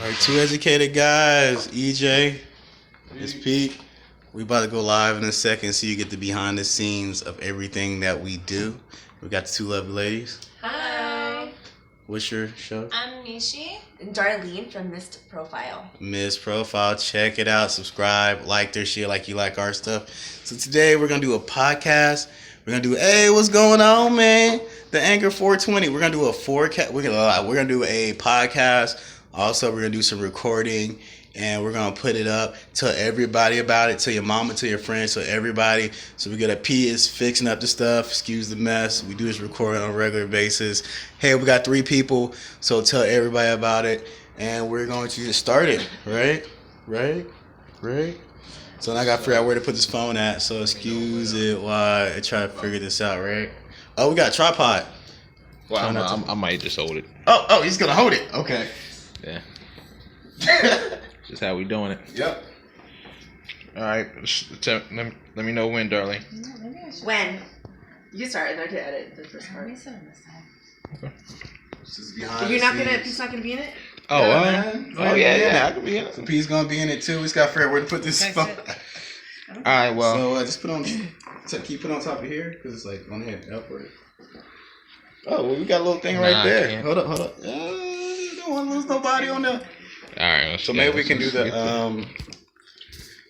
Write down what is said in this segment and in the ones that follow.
Our two educated guys, EJ, it's Pete. We about to go live in a second so you get the behind the scenes of everything that we do. We got the two lovely ladies. Hi. What's your show? I'm Nishi. And Darlene from Missed Profile. Miss Profile, check it out, subscribe, like their shit like you like our stuff. So today we're gonna do a podcast. We're gonna do, hey, what's going on, man? The Anchor 420. We're gonna do a forecast. We're gonna do a podcast. Also, we're gonna do some recording, and we're gonna put it up. Tell everybody about it. Tell your mama, tell your friends, tell everybody. So we got a P is fixing up the stuff. Excuse the mess. We do this recording on a regular basis. Hey, we got 3 people, so tell everybody about it, and we're going to get started. Right. So now I gotta figure out where to put this phone at. So excuse it while I try to figure this out. Right. Oh, we got a tripod. Well, I might just hold it. Oh, he's gonna hold it. Okay. Yeah. Just how we doing it. Yep. All right. Let me know when, darling. When? You start and I can edit the first part. He's not gonna be in it? Oh, yeah, I could be in it. So P's gonna be in it too. We just gotta figure out where to put this phone. All right, well. So just put on, keep it on top of here because it's like on the head upward. Oh, well, we got a little thing right there. Hold up. Don't want to lose nobody on there. All right. So maybe we can do the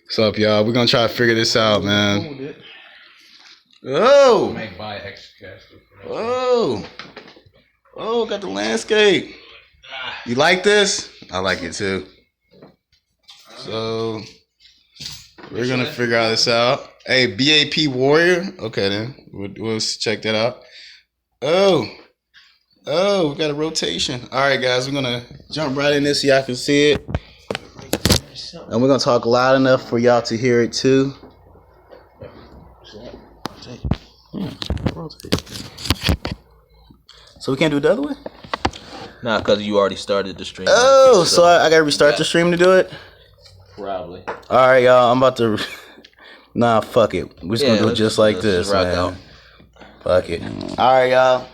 What's up, y'all? We're gonna try to figure this out, man. Oh. Buy extra cash. Oh, got the landscape. You like this? I like it too. So we're gonna figure all this out. Hey, BAP Warrior. Okay, then we'll check that out. Oh, we got a rotation. All right, guys, we're gonna jump right in this so y'all can see it, and we're gonna talk loud enough for y'all to hear it too. So we can't do it the other way? Nah, because you already started the stream. Oh, so I gotta restart the stream to do it? Probably. All right, y'all, I'm about to... Nah, fuck it. We're just gonna do it just like this, man. Fuck it. All right, y'all.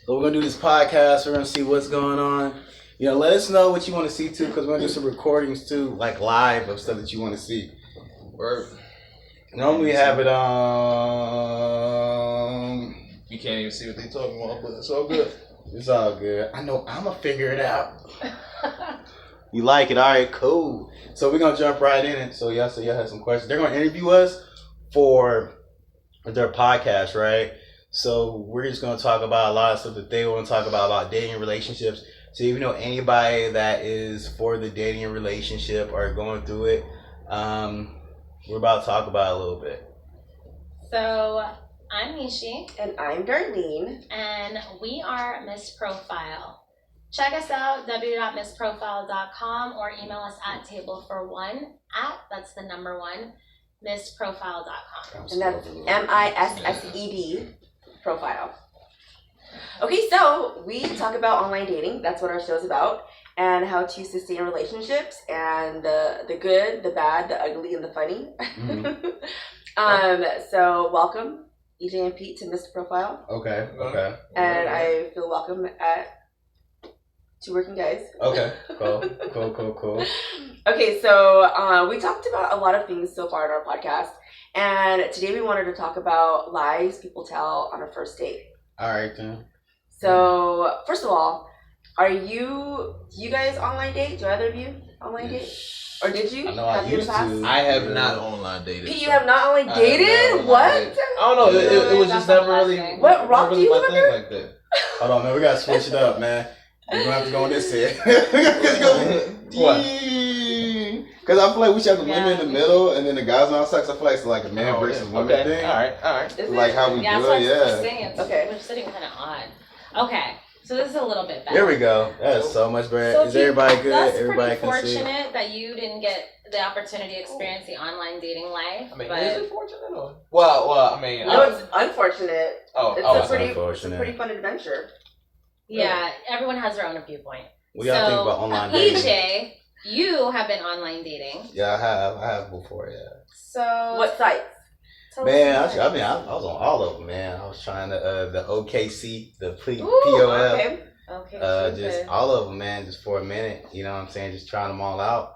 So we're gonna do this podcast. We're gonna see what's going on. You know, let us know what you want to see too, because we're gonna do some recordings too, like live of stuff that you want to see. Word. Normally we have it on... You can't even see what they talking about, but it's all good. It's all good. I know I'm gonna figure it out. You like it? All right, cool. So we're gonna jump right in it. So y'all have some questions. They're gonna interview us for their podcast, right? So we're just gonna talk about a lot of stuff that they want to talk about dating relationships. So if you know anybody that is for the dating and relationship or going through it, we're about to talk about it a little bit. So I'm Nishi. And I'm Darlene. And we are Miss Profile. Check us out, www.missprofile.com, or email us at table41 that's the number 1, missprofile.com. And that's MISSED profile. Okay, so we talk about online dating. That's what our show's about. And how to sustain relationships and the good, the bad, the ugly, and the funny. Mm-hmm. So welcome, EJ and Pete, to Mr. Profile. Okay. And I feel welcome at Two Working Guys. Okay, cool. Okay, so we talked about a lot of things so far in our podcast, and today we wanted to talk about lies people tell on a first date. All right, then. So, first of all, do you guys online date? Do either of you online date? Or did you? I know I used to. I have not online dated. Pete, you have not online dated? What? I don't know. It was just never really. What rock do you remember? Like that. Hold on, man. We gotta switch it up, man. We're gonna have to go on this side. What? Because I feel like we should have the women in the middle and then the guys on our side. I feel like it's like a man versus women thing. All right. It's like how we do it, Okay. We're sitting kind of odd. Okay. So this is a little bit better. Here we go. That is so much better. Is everybody good? Everybody can see. That's pretty fortunate that you didn't get the opportunity to experience the online dating life. I mean, but... is it fortunate or? Well, I mean... No, it's unfortunate. It's a pretty fun adventure. Yeah, everyone has their own viewpoint. What do y'all think about online dating? EJ, you have been online dating. Yeah, I have before, yeah. So... What sites? Man, I was on all of them, man. I was trying the OKC, the POF. Okay. Okay. Just Cupid. all of them, man. Just for a minute, you know what I'm saying? Just trying them all out.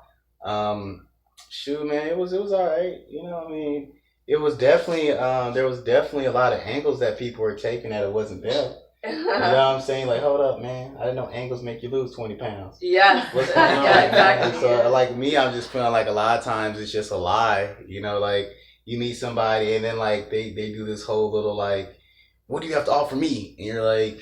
Shoot, man, it was all right. You know what I mean? It was definitely there was definitely a lot of angles that people were taking that it wasn't there. You know what I'm saying? Like, hold up, man. I didn't know angles make you lose 20 pounds. Yes. What's going on? Yeah, exactly. So, like me, I'm just feeling like a lot of times it's just a lie. You know, like you meet somebody and then like they do this whole little like, what do you have to offer me? And you're like,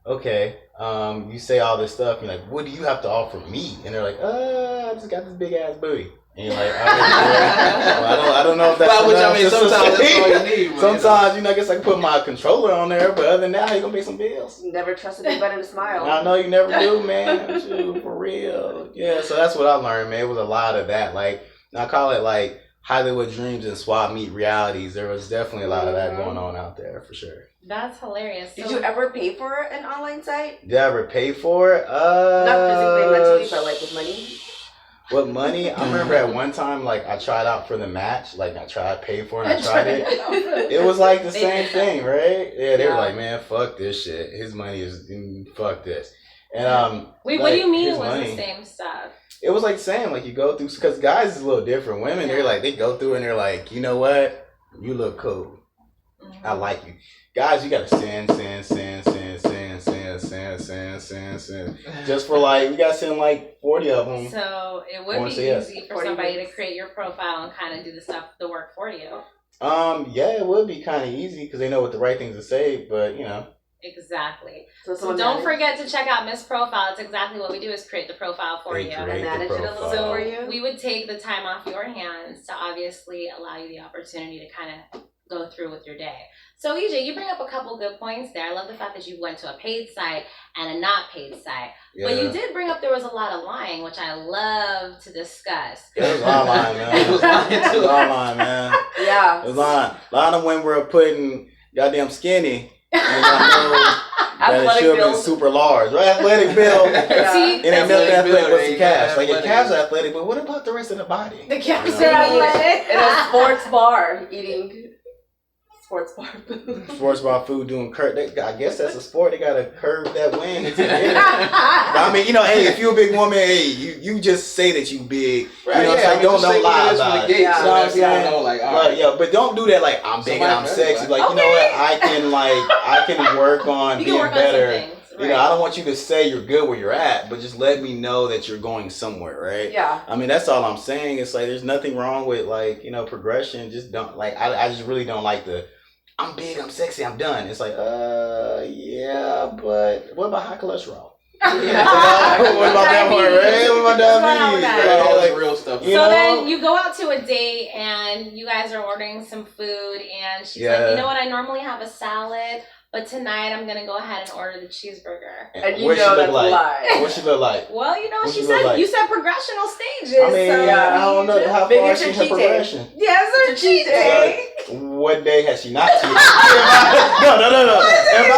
okay. You say all this stuff. You're like, what do you have to offer me? And they're like, I just got this big ass booty. And you're like, I don't know if that's Well, which I enough. mean, sometimes that's all you need. But, Sometimes, you know, I guess I can put my controller on there, but other than that, how you gonna pay some bills? Never trusted anybody to smile. I know you never do, man. Shoot, for real. Yeah, so that's what I learned, man. It was a lot of that. Like, I call it like Hollywood dreams and swap meet realities. There was definitely a lot of that going on out there, for sure. That's hilarious. Did you ever pay for an online site? Did I ever pay for it? Not physically, mentally, but like with money? What money? I remember at one time, like, I tried out for the match. Like, I tried, paid for it, and I tried it. It was like the same thing, right? Yeah, they were like, man, fuck this shit. His money is, fuck this. And, Wait, like, what do you mean his it was money, the same stuff? It was like saying, like, you go through, because guys is a little different. Women, they're like, they go through and they're like, you know what? You look cool. I like you. Guys, you gotta send. Just for like, we gotta send like 40 of them. So it would be easy for somebody to create your profile and kind of do the work for you. Yeah, it would be kind of easy because they know what the right things to say, but you know. Exactly. So don't forget to check out Miss Profile. It's exactly what we do is create the profile for you. And manage it a little bit for you. We would take the time off your hands to obviously allow you the opportunity to kind of go through with your day. So EJ, you bring up a couple good points there. I love the fact that you went to a paid site and a not paid site. Yeah. But you did bring up there was a lot of lying, which I love to discuss. Yeah, it was a lot of lying, man. It was lying too. It was a lot of lying, man. Yeah. It was lying. A lot of women were putting goddamn skinny. And that it should be super large, right? Athletic build. See, it ain't nothing athletic but some calves. Like your calves are athletic, but what about the rest of the body? The calves are athletic. In a sports bar eating sports bar food. Sports bar food doing curve. I guess that's a sport. They gotta curve that wing. I mean, you know, hey, if you're a big woman, hey, you just say that you big. Right, you know what I'm saying? Don't lie about it. You know what I'm saying? Like, yeah, but don't do that like I'm big and I'm sexy. Like, you know what? I can work on being better. Right. You know, I don't want you to say you're good where you're at, but just let me know that you're going somewhere, right? Yeah. I mean, that's all I'm saying. It's like there's nothing wrong with like, you know, progression. Just don't like I just really don't like the I'm big, I'm sexy, I'm done. It's like, yeah, but what about high cholesterol? Yeah. What about that one, right? What about diabetes? All that real stuff. So then you go out to a date and you guys are ordering some food and she's like, you know what, I normally have a salad, but tonight I'm gonna go ahead and order the cheeseburger. And you know that's a lie. What she look like? Well, you know, you said progressional stages. I mean, so I don't know how far is she her progression. Yes, her cheat day. What day has she not cheated? No. If I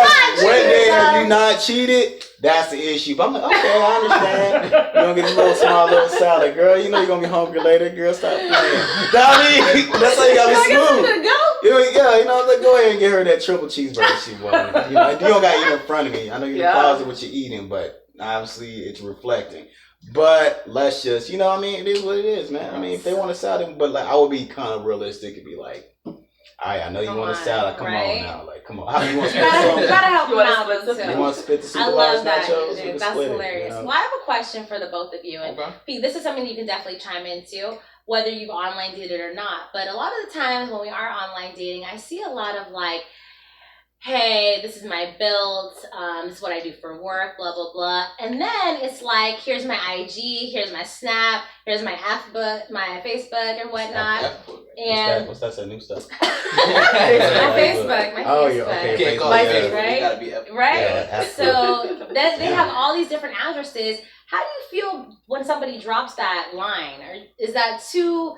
ask, what day have you not cheated? That's the issue. But I'm like, okay, I understand. You're going to get a small little salad. Girl, you know you're going to be hungry later. Girl, stop playing. That's how you got to be smooth. Yeah, you know, like, go ahead and get her that triple cheeseburger she wanted. You know, you don't got to eat in front of me. I know you're in the closet what you're eating, but obviously it's reflecting. But let's just, you know what I mean? It is what it is, man. I mean, if they want a salad, but like I would be kind of realistic and be like, all right, I know you want a salad. Come on now. Like, come on. How do you want to spit You gotta help them out too. You want to spit the super I large love that. nachos? That's hilarious. You know? Well, I have a question for the both of you. And Pete, this is something you can definitely chime into, whether you've online dated or not. But a lot of the times when we are online dating, I see a lot of like, hey, this is my build, this is what I do for work, blah, blah, blah. And then it's like, here's my IG, here's my Snap, here's my my Facebook and whatnot. And what's that new stuff? my Facebook. Oh, yeah, okay. Can't call it right? Right? Yeah, so they have all these different addresses. How do you feel when somebody drops that line? Or is that too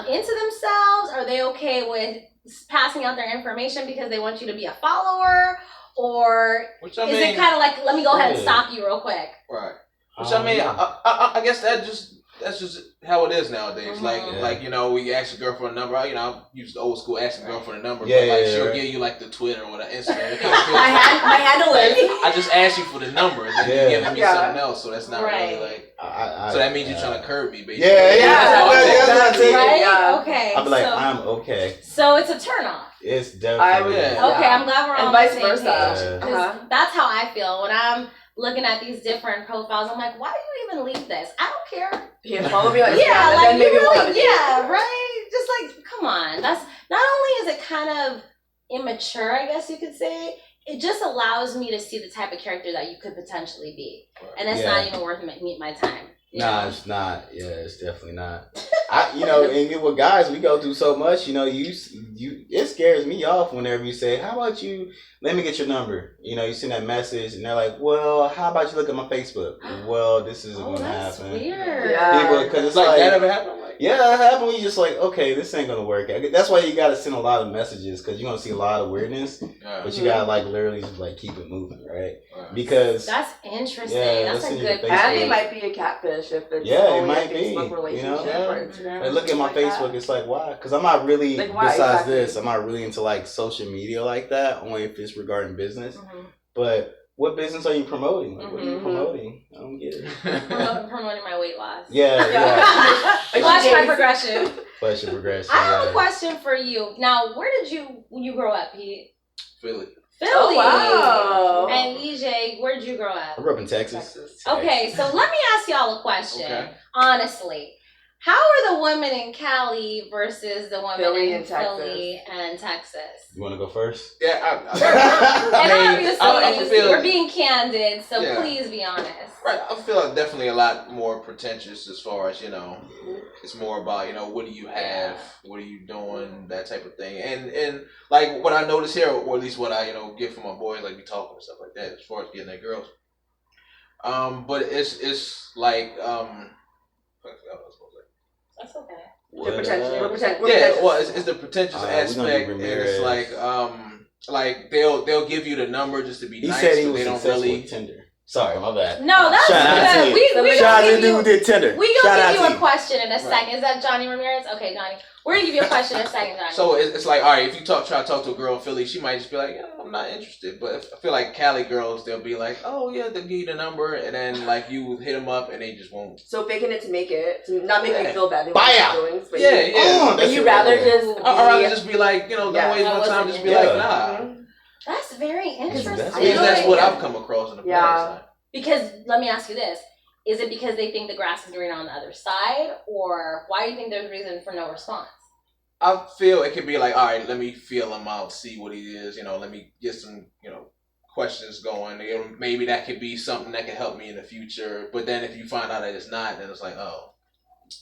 into themselves? Are they okay with passing out their information because they want you to be a follower, or is it kind of like, let me go ahead and stalk you real quick? Right. Which I mean, I guess that just that's just how it is nowadays. Mhm. Like you know, we ask a girl for a number. You know, I used the old school asking a girl for a number, Yeah, but like yeah, she'll right. give you like the Twitter or the Instagram. It kinda feels My handle like, is. I just asked you for the number, and then Yeah. you're giving me Yeah. something else. So that's not really Right. like. I, So that means you're trying to curb me, basically. Yeah, Yeah, that's what I exactly. take it. Right? Yeah. Okay. I'll be like, so, I'm okay. so it's a turn off. It's I definitely. would. Yeah. Okay, I'm glad we're And on vice the same versa. page. 'Cause Uh-huh. that's how I feel when I'm looking at these different profiles. I'm like, why do you even leave this? I don't care. Yeah, follow me on Instagram, Yeah, and like then maybe you we'll have a really, date. yeah, right. Just like, come on. That's not only is it kind of immature, I guess you could say. It just allows me to see the type of character that you could potentially be, and it's not Yeah. even worth my time. you Nah, know? it's not. Yeah, it's definitely not. And with guys, we go through so much. It scares me off whenever you say, "How about you? Let me get your number." You send that message, and they're like, "Well, how about you look at my Facebook?" Well, this isn't Oh, gonna that's happen. weird. Yeah. People, because it's It's like like that ever happened? Like, yeah, that happened. You just like, okay, this ain't gonna work. That's why you gotta send a lot of messages because you're gonna see a lot of weirdness, but you gotta like literally just like keep it moving, right? Because That's interesting. Yeah, That's a listen to your good Facebook. And it point. might be a catfish if it's Yeah, it only might a be, Facebook you know? relationship Yeah. or Instagram. like, look at my like that. Facebook. It's like, why? Because I'm not really. Like, why besides exactly? this, I'm not really into like social media like that. Only if it's regarding business. Mhm. But what business are you promoting? Like, what are you Mhm. promoting? I don't get it. Promoting my weight loss. Yeah, yeah. Watch my James. progression. Pleasure progression. I have yeah. a question for you. Now, where did you grow up, Pete? Philly. Philly. Oh, wow. And EJ, where did you grow I up? grew up in Texas. Okay, so let me ask y'all a question. Okay. Honestly, how are the women in Cali versus the women Philly in and Texas. Philly and Texas? You want to go first? Yeah, And I obviously, feel- we're being candid, so Yeah. please be honest. Right, I feel like definitely a lot more pretentious as far as it's more about what do you have, what are you doing, that type of thing, and like what I notice here, or at least what I get from my boys, like we talking and stuff like that, as far as getting their girls. But it's like I forgot what I was gonna say. That's okay. We're pretentious. Yeah, well, it's the pretentious We're gonna do aspect, and it's Ramirez. like they'll give you the number just to be He nice, said he but was they don't successful really. with Tinder. Sorry, my bad. No, that's Shout out to good. you. We Shout out gonna to give the you. dude who did Tinder. We Shout gonna out give you to a question in a second. Is that Johnny Ramirez? Okay, Johnny. We're gonna give you a question in a second, Johnny. So it's like, all right, if you try to talk to a girl in Philly, she might just be like, I'm not interested. But I feel like Cali girls, they'll be like, oh yeah, they'll give you the number, and then like you hit them up, and they just won't. So faking it to make it, to not make you feel bad. They Buy want out. your feelings, but Yeah, you, yeah. But you rather just I'd rather just be like, don't Yeah, waste that my time. wasn't Just be it. like, Yeah. nah. Mhm. That's very interesting. That's I mean, Yeah. that's what I've come across in the Yeah. past. Because let me ask you this: is it because they think the grass is greener on the other side, or why do you think there's reason for no response? I feel it could be like, all right, let me feel him out, see what he is. Let me get some, questions going. Maybe that could be something that could help me in the future. But then if you find out that it's not, then it's like, oh,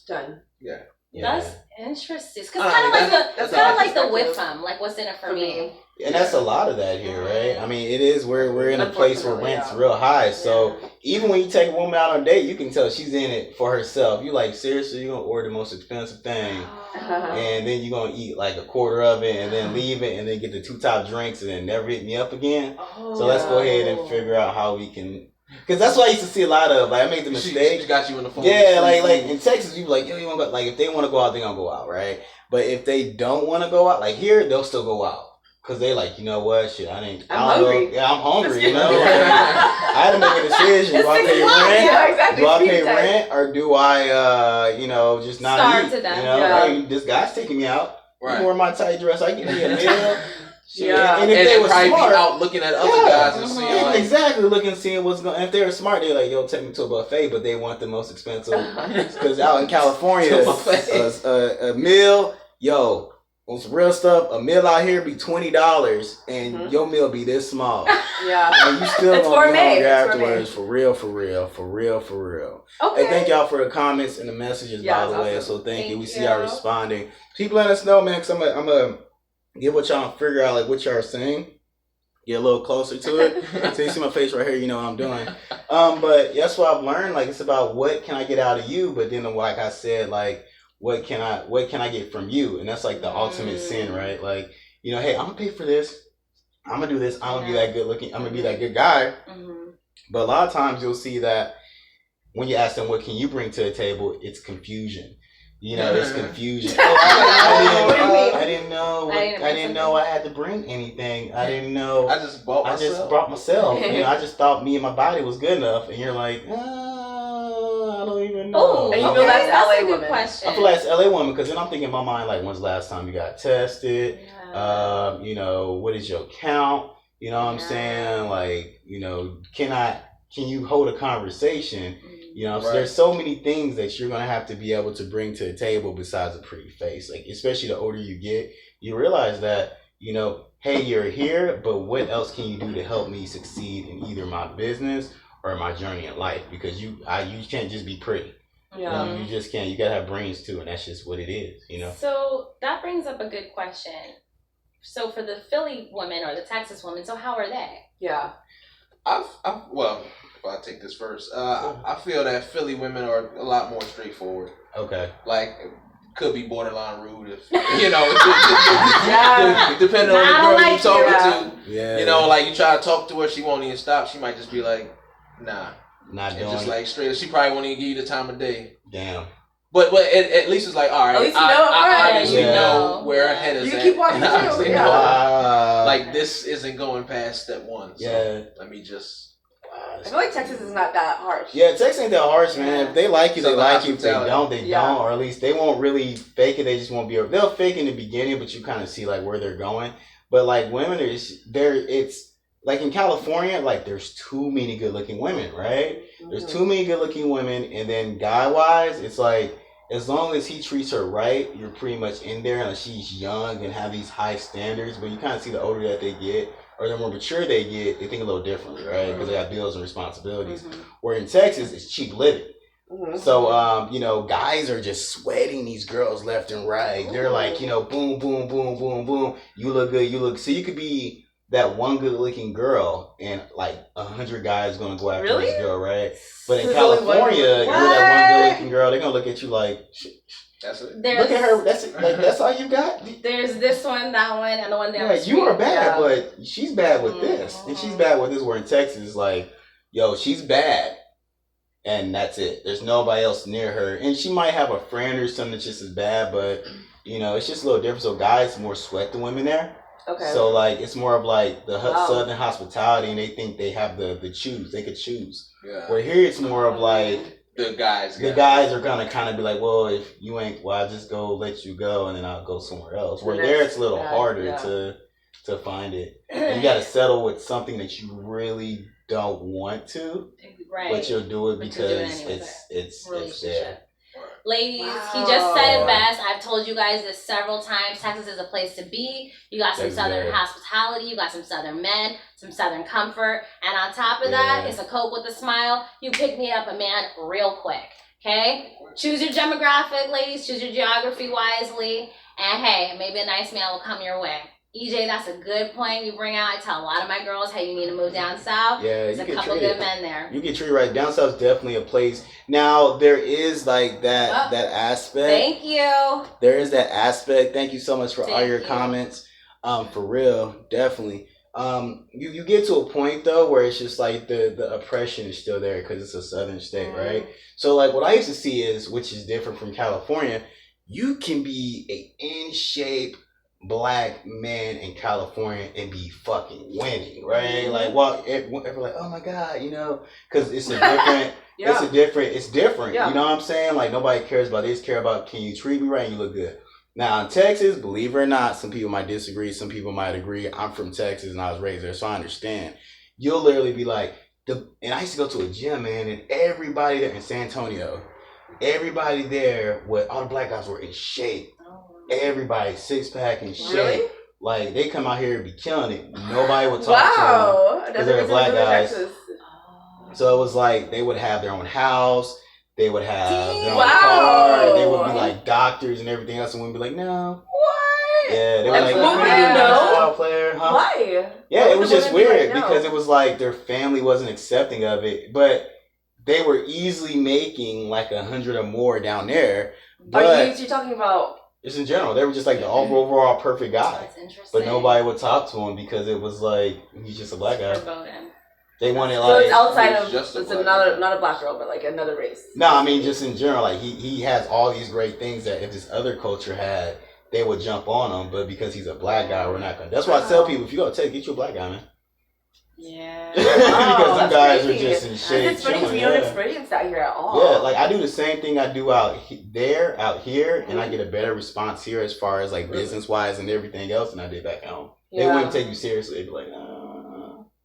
done. Yeah. That's interesting. Because I kind mean, of like that's kind of my like the with perspective. them, like what's in it for For me. me. And that's a lot of that here, right? I mean, it is we're in a place where Unfortunately, rent's yeah. real high. So even when you take a woman out on a date, you can tell she's in it for herself. You like, seriously, you're gonna order the most expensive thing, and then you're gonna eat like a quarter of it, and then leave it, and then get the 2 top drinks, and then never hit me up again. So let's go ahead and figure out how we can. Because that's what I used to see a lot of. Like I made the mistake. She got you in the phone. Yeah, like in Texas, you be like, yo, you want to go? Like if they want to go out, they gonna go out, right? But if they don't want to go out, like here, they'll still go out because they like, you know what? Shit, I don't hungry. know. Yeah, I'm hungry. You know, I had to make a decision. Do I pay rent? Yeah, exactly. Do I pay Feed time. rent or do I, just not Starve eat? to death. You know, Yeah. hey, this guy's taking me out. Right. You wear my tight dress. I give me a meal. Shit. Yeah. And if And they they were probably smart, be out looking at other Yeah. guys and seeing yeah, like, exactly, looking, seeing what's going. If they were smart, they're like, "Yo, take me to a buffet," but they want the most expensive. Because out in California, To a buffet. a meal, yo, on some real stuff, a meal out here be $20, and Mhm. your meal be this small, Yeah. and you still It's gonna be gourmet. hungry It's afterwards. For real, for real, for real, for real. Okay. Hey, thank y'all for the comments and the messages, Yeah, by the it's way. awesome. So thank you. Thank We see y'all you. responding. Keep letting us know, man, because I'm gonna get what y'all figure out, like what y'all are saying. Get a little closer to it. So you see my face right here, you know what I'm doing. But that's what I've learned. Like it's about what can I get out of you, but then like I said, like what can I get from you? And that's like the ultimate sin, right? Like, hey, I'm gonna pay for this. I'm gonna do this. I'm gonna be that good looking. I'm gonna be that good guy. Mhm. But a lot of times you'll see that, when you ask them what can you bring to the table, it's confusion. You know, it's confusion. I didn't know. I didn't know I had to bring anything. I didn't know. I just bought myself. I just brought myself. You know, I just thought me and my body was good enough. And you're like, I don't even know. Oh, And you feel that's a LA good woman. question. I feel like it's LA woman because then I'm thinking in my mind like, when's the last time you got tested? Yeah. You know, what is your count? You know what I'm saying? Like, you know, can you hold a conversation? You know, so there's so many things that you're gonna have to be able to bring to the table besides a pretty face. Like, especially the older you get, you realize that, you know, hey, you're here, but what else can you do to help me succeed in either my business or my journey in life? Because you can't just be pretty. Yeah. You just can't. You gotta have brains too, and that's just what it is. You know. So that brings up a good question. So for the Philly women or the Texas women, so how are they? Yeah. Well, if I take this first, I feel that Philly women are a lot more straightforward. Okay. Like, could be borderline rude if, depending Nah, on the girl you're talking to. Yeah. You know, like you try to talk to her, she won't even stop. She might just be like, nah. Not And doing just it. like straight, she probably won't even give you the time of day. Damn. But at least it's like, all right, At least you know I upfront. obviously Yeah. know where her head is You at. keep walking And I too, obviously yeah. know, Wow. like, this isn't going past step one. So Yeah. let me just. I feel like Texas is not that harsh. Yeah, Texas ain't that harsh, man. If they like you, they So like you. If they hospitality. don't, they Yeah. don't. Or at least they won't really fake it. They just won't be. They'll fake in the beginning, but you kind of see like where they're going. But like women, it's like in California, like there's too many good looking women, right? There's too many good looking women, and then guy wise, it's like as long as he treats her right, you're pretty much in there. And she's young and have these high standards, but you kind of see the older that they get. Or the more mature they get, they think a little differently, right? Because they got bills and responsibilities. Where in Texas, it's cheap living. So, you know, guys are just sweating these girls left and right. They're like, you know, boom, boom, boom, boom, boom. You look good, you look. So you could be that one good-looking girl, and like 100 guys gonna go after this girl, right? But in There's only one California, good- you're that one good-looking girl. They're gonna look at you like, That's it. look at her. That's it. Like, that's all you got. There's this one, that one, and the one down the Yeah, street. you are bad, Yeah. but she's bad with this, and she's bad with this. Where in Texas, like, yo, she's bad, and that's it. There's nobody else near her, and she might have a friend or something that's just as bad, but you know, it's just a little different. So guys more sweat the women there. Okay. So like, it's more of like the Wow. Southern hospitality, and they think they have the choose. They could choose. Yeah. Where here, it's more of like. The guys. The guys are gonna kind of be like, well, if you ain't, well, I'll just go let you go, and then I'll go somewhere else. Where there, it's a little harder to find it. And you got to settle with something that you really don't want to, Right. but you'll do it But you'll do it because anyway. it's Relationship. there. Ladies, Wow. he just said it best. I've told you guys this several times. Texas is a place to be. You got some Texas, Southern yeah. hospitality. You got some Southern men, some Southern comfort. And on top of that, Yeah. it's a coat with a smile. You pick me up a man real quick. Okay? Choose your demographic, ladies. Choose your geography wisely. And hey, maybe a nice man will come your way. EJ, that's a good point you bring out. I tell a lot of my girls, hey, you need to move down south. Yeah, There's you a get couple treated. good men there. You get treated right. Down south's definitely a place. Now there is like that that aspect. Thank you. There is that aspect. Thank you so much for all Thank your you. comments. For real, definitely. You get to a point though where it's just like the oppression is still there because it's a southern state, right? So like what I used to see is, which is different from California, you can be a in shape black man in California and be fucking winning, right? Like, well, everyone's like, oh my god, you know, because it's a different. It's different. Yeah. You know what I'm saying? Like nobody cares about this. Care about can you treat me right and you look good. Now in Texas, believe it or not, some people might disagree. Some people might agree. I'm from Texas and I was raised there, so I understand. You'll literally be like, and I used to go to a gym, man, and everybody there in San Antonio, everybody there, with all the black guys were in shape. Everybody 6-pack and shape. Really? Like they come out here and be killing it. Nobody would talk Wow. to them. They're black guys. Texas. So it was like they would have their own house, they would have their own Wow. car, they would be like doctors and everything else, and we'd be like, no. What? Yeah, they were And like, what would you know? basketball player, huh? Why? Yeah, What it would was the just women be weird like, no? because it was like their family wasn't accepting of it, but they were easily making like 100 or more down there. But You're talking about? just in general, they were just like the overall perfect guy. That's interesting. But nobody would talk to him because it was like he's just a black guy. Foreboding. They wanted So like it's outside It's of just a it's black another girl. not a black girl, but like another race. no, I mean just in general, like he has all these great things that if this other culture had, they would jump on him. But because he's a black guy, we're not gonna. That's why I tell people if you go take, get you a black guy, man. Yeah. Because them that's guys crazy. are just in shape. It's funny 'cause we chilling, don't yeah. experience that here at all. Yeah, like I do the same thing I do out here, and I get a better response here as far as like business wise and everything else than I did back home. They wouldn't take you seriously. They'd be like,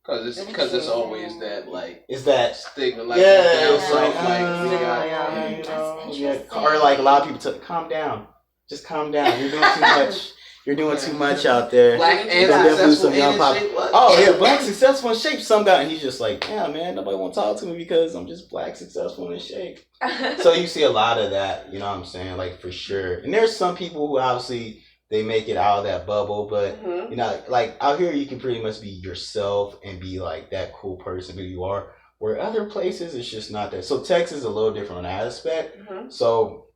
Because it's always that like it's that stigma, like yeah, down it's south, like, like we got. you That's know, interesting. or like a lot of people tell calm down, just calm down. You're doing too much. You're doing too much out there. Black and Gonna definitely successful some young and pop- shit, what? Oh yeah, black successful in shape. Some guy, and he's just like, yeah, man, nobody want to talk to me because I'm just black successful and in shape. So you see a lot of that, you know what I'm saying, like for sure. And there's some people who obviously they make it out of that bubble, but you know, like out here you can pretty much be yourself and be like that cool person who you are. Where other places it's just not that. So Texas is a little different on that aspect. So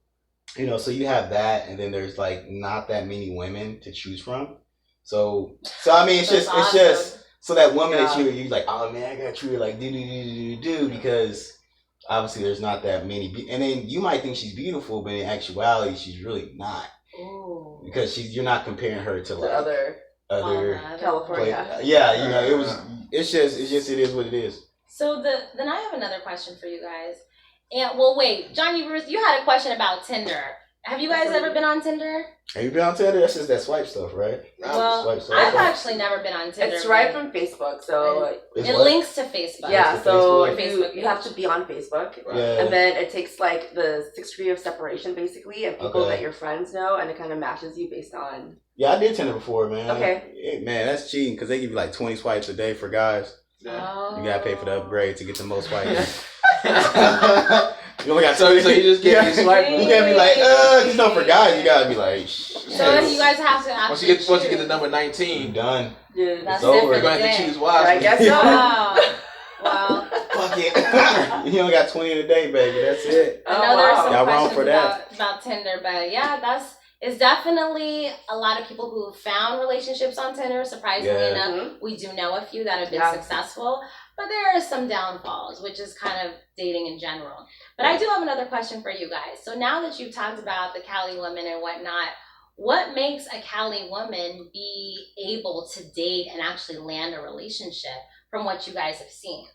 you know, so you have that, and then there's like not that many women to choose from. So I mean, it's just so that woman that you're like, oh man, I got treated like do because obviously there's not that many, and then you might think she's beautiful, but in actuality she's really not. Ooh. Because you're not comparing her to like other California. Yeah, you know, it is what it is. So then I have another question for you guys. And well, wait, John, you had a question about Tinder. Have you guys ever been on Tinder? Have you been on Tinder? That's just that swipe stuff, right? Well, I've actually never been on Tinder. It's right from Facebook, so it links to Facebook. Yeah, so Facebook you have to be on Facebook, Yeah. and then it takes like the 6th degree of separation basically, and people that your friends know, and it kind of matches you based on. Yeah, I did Tinder before, man. Okay. Yeah, man, that's cheating because they give you like 20 swipes a day for guys. Oh. You gotta pay for the upgrade to get the most swipes. You only got so you just get me swipe. You can't be like, just know for guys, you gotta be like, so you guys have to actually once you get to number you 19, done. Yeah, that's it's over. it for you're the going to have day. to choose wisely. I guess so. Wow. Fuck it. You only got 20 in a day, baby. That's it. I know there are some Y'all wrong questions for that. about Tinder, but yeah, it's definitely a lot of people who have found relationships on Tinder. Surprisingly enough, we do know a few that have been successful, but there are some downfalls, which is kind of dating in general. But I do have another question for you guys. So now that you've talked about the Cali women and whatnot, what makes a Cali woman be able to date and actually land a relationship from what you guys have seen?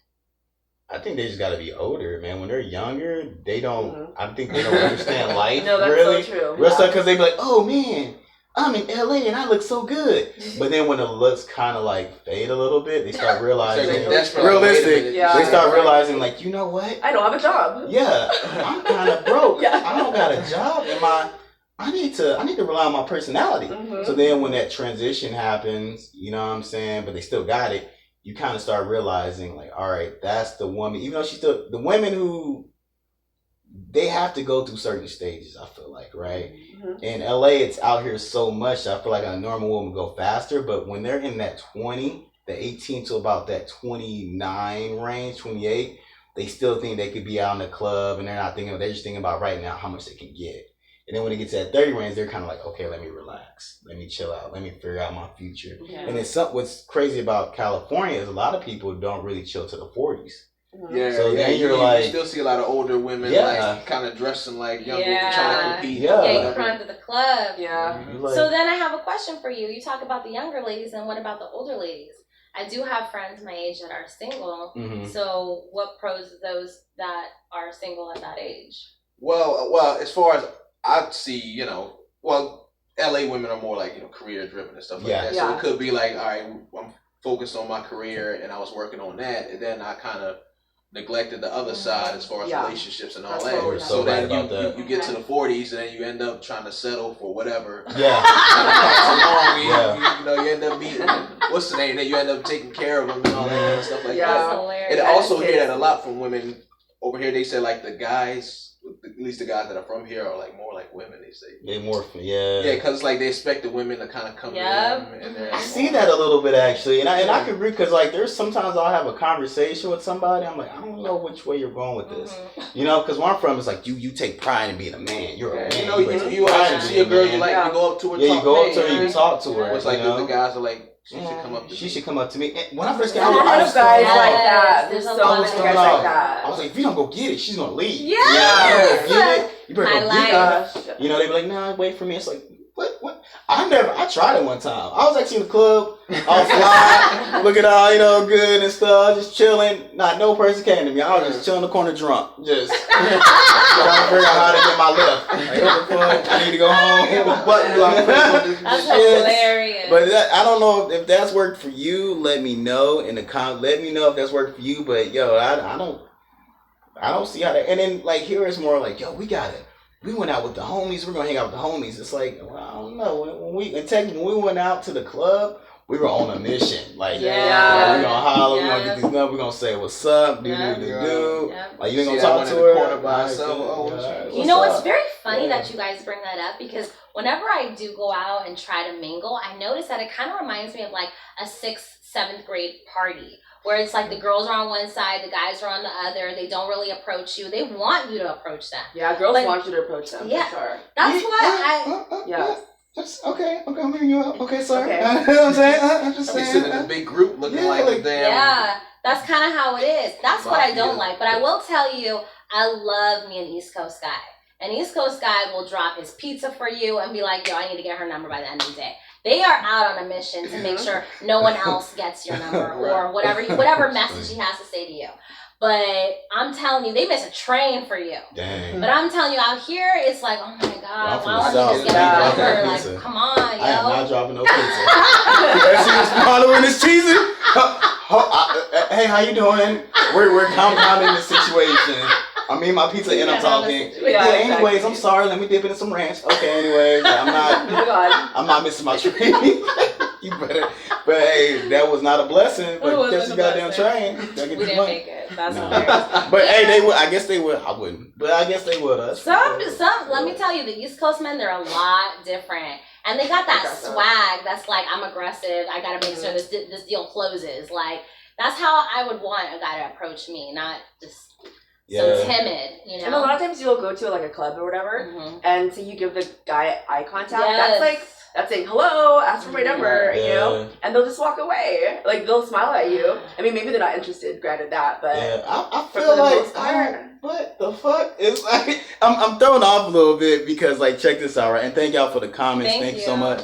I think they just gotta be older, man. When they're younger, they don't. I think they don't understand life. No, that's really. so true. Real stuff, because they be like, "Oh man, I'm in LA and I look so good." But then when the looks kind of like fade a little bit, they start realizing realistic. Yeah. They start realizing like, you know what? I don't have a job. Yeah, I'm kind of broke. Yeah. I don't got a job, and I need to rely on my personality. So then when that transition happens, you know what I'm saying, but they still got it, you kind of start realizing like, all right, that's the woman, even though she's still, the women who, they have to go through certain stages, I feel like, right? In LA, it's out here so much, I feel like a normal woman go faster, but when they're in that 20, the 18 to about that 29 range, 28, they still think they could be out in the club, and they're just thinking about right now how much they can get. And then when it gets to that 30 range, they're kind of like, okay, let me relax. Let me chill out. Let me figure out my future. Yeah. And it's what's crazy about California is a lot of people don't really chill to the 40s. Yeah, so then you're like, you still see a lot of older women like kind of dressing like younger, trying to compete. Yeah, you run to the club. Yeah. Like, so then I have a question for you. You talk about the younger ladies, and what about the older ladies? I do have friends my age that are single. So what pros those that are single at that age? Well, as far as I see, LA women are more like, career driven and stuff like that. So it could be like, all right, I'm focused on my career and I was working on that, and then I kind of neglected the other side as far as relationships and all that. So then you get to the 40s and then you end up trying to settle for whatever. Yeah. You end up meeting, what's the name? Then you end up taking care of them and all that and stuff like that. That's hilarious. And I also hear that a lot from women over here. They say like the guys, at least the guys that are from here, are like more like women. They say they more, yeah, because like they expect the women to kind of come to them. And I see that a little bit actually, and I can agree, because like there's sometimes I'll have a conversation with somebody, I'm like, I don't know which way you're going with this, because where I'm from is like you take pride in being a man. You're a man. You actually see a girl you like, you go up to her. Yeah, you go up to her, you talk to her. It's like the guys are like She should come up to She me. should come up to me. And when I first There's got a here, lot I of was guys thrown like off. that. There's There's a so lot many of guys guys like like that. I was like, if you don't go get it, she's gonna leave. Yes. You know, you better go get it. You better My go life. get it. Gosh. You know, they be like, nah, wait for me. It's like, what? I tried it one time. I was actually in the club, all fly, looking all, good and stuff, just chilling. No person came to me. I was just chilling in the corner drunk. Just trying to figure out how to get my lift. Like, what the fuck? I need to go home. Hit the button block. That's hilarious. But I don't know if that's worked for you. Let me know in the comments. Let me know if that's worked for you. But yo, I don't see how that. And then like here it's more like, yo, we went out with the homies. We're gonna hang out with the homies. It's like, well, I don't know. When we went out to the club, we were on a mission. Like, Yeah. we're gonna holler. We're gonna Yeah. get these numbers. We're gonna say what's up. Yeah. Do. Yeah. Like you ain't gonna See that talk one to in the her. corner by Like, herself. Oh, what's You know, up? it's very funny Yeah. that you guys bring that up because whenever I do go out and try to mingle, I notice that it kind of reminds me of like a 6th, 7th grade party where it's like the girls are on one side, the guys are on the other. They don't really approach you. They want you to approach them. Yeah, girls But- want you to approach them Yeah. for sure. That's why Yeah. That's okay. I'm hearing you out. Okay, sir. Okay. You know what I'm saying? I'm just I be saying. sitting in a big group looking Yeah, like a like- damn. Yeah, that's kind of how it is. That's what I don't Mafia. like. But I will tell you, I love me an East Coast guy. An East Coast guy will drop his pizza for you and be like, yo, I need to get her number by the end of the day. They are out on a mission to make sure no one else gets your number or whatever message he has to say to you. But I'm telling you, they miss a train for you. Dang. But I'm telling you, out here, it's like, oh my God, from why the don't you South. just get Yeah. a Dropping number? that Like, pizza. come on, I am yo. not dropping no pizza. You see this follower in this cheesy? Hey, how you doing? We're compounding the situation. I mean, my pizza and I'm talking. Yeah, Anyways, exactly. I'm sorry. Let me dip it in some ranch. Okay. Anyways, Oh my God. I'm not missing my train. You better. But hey, that was not a blessing. But wasn't catch the a goddamn blessing. train. Gotta get We this didn't money. make it. That's No. hilarious. But hey, they would. I guess they would. I wouldn't. But I guess they would. Let me tell you, the East Coast men, they're a lot different. And they got that Aggressive. swag that's like, I'm aggressive, I gotta make sure this deal closes. Like, that's how I would want a guy to approach me, not just so timid, you know? And a lot of times you'll go to like a club or whatever, Mhm. and so you give the guy eye contact. Yes. That's saying hello, ask for my number, you know, Yeah. and they'll just walk away. Like they'll smile at you. I mean, maybe they're not interested. Granted that, but Yeah, I for feel the like most part. what the fuck? It's like I'm thrown off a little bit because like check this out, right? And thank y'all for the comments. Thank you so much.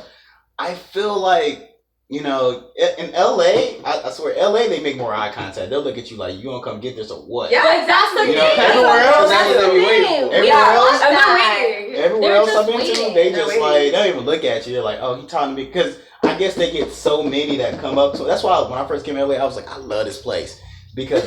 I feel like in LA, I swear LA they make more eye contact. They'll look at you like you gonna come get this or what? Yeah. But that's the You thing. know, everywhere else- That's That's the what we waiting thing. for. We Everywhere don't else- want And that. they're waiting. Everywhere They're else just I've been to, waiting. they They're just waiting. like they don't even look at you. They're like, oh, he talking to me because I guess they get so many that come up to. That's why when I first came to LA, I was like, I love this place because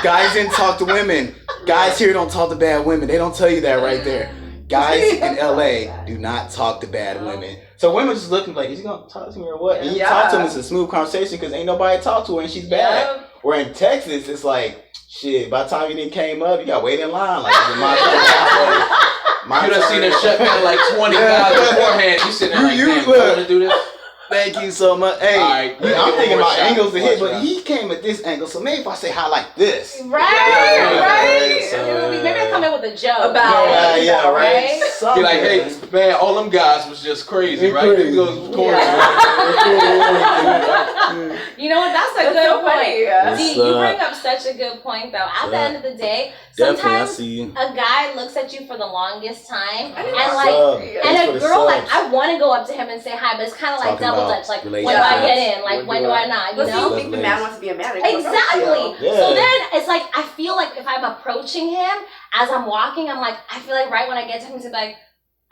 guys didn't talk to women. Guys here don't talk to bad women. They don't tell you that right there. Guys in LA do not talk to bad women. So women just looking like, is he gonna talk to me or what? And you Yeah. talk to them, it's a smooth conversation because ain't nobody talk to her and she's bad. Yep. Where in Texas, it's like, shit, by the time you didn't came up, you got to wait in line. Like, is it my turn? My You done turn? seen her shut down like 20 guys beforehand. You sitting there like, You damn, look. you want to do this? Thank you so much. Hey, All right, I'm thinking about shot. angles to hit, Watch but out. he came at this angle, so maybe if I say hi like this. Right, Yeah, right. so, Maybe I come in with a joke. About- Yeah, right. Right? Be like, hey, man, all them guys was just crazy, They right? crazy. There goes Corey. You know what? That's a That's good so point. funny. Yeah. See, you bring up such a good point, though. At the end of the day, sometimes see you. a guy looks at you for the longest time, and What's like, Yeah. and a girl, like, I want to go up to him and say hi, but it's kind of like Talking double about dutch. Like, when do relationships. I get in? Like, When when do do I- I not? You But see, know? you think the man wants to be a man? They come approach Exactly. you. Yeah. So then it's like I feel like if I'm approaching him as I'm walking, I'm like I feel like right when I get to him, he's like,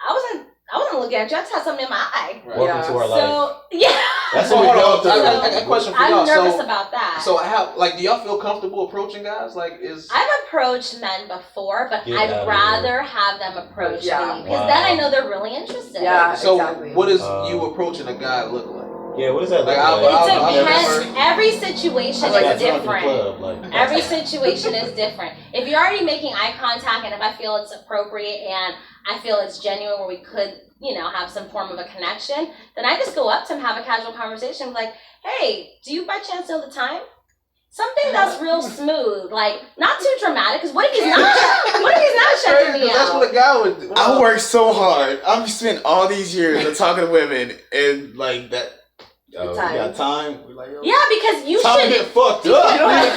I wasn't looking at you. I just had something in my eye. Right. Welcome to our life. So yeah, That's So what we hold go on, through. I got a question for I'm y'all. nervous So, about that. so how, like, do y'all feel comfortable approaching guys? Like, is I've approached men before, but Get out I'd of rather have them approach Yeah. me because Wow. then I know they're really interested. Yeah. so? exactly. What does you approaching a guy look like? Yeah, what does that look Like, like? I'll It never- depends. Every situation Like, I is drunk in the different. club, like- Every situation is different. If you're already making eye contact and if I feel it's appropriate and I feel it's genuine where we could, have some form of a connection, then I just go up to him, have a casual conversation, like, hey, do you by chance know the time? Something that's real smooth, like not too dramatic, because what if he's not checking me That's out? what a guy would do. I work so hard. I've spent all these years of talking to women and like that. Yo, time. you got time? We're like, yo, Yeah, because you time to should. get fucked up. You don't have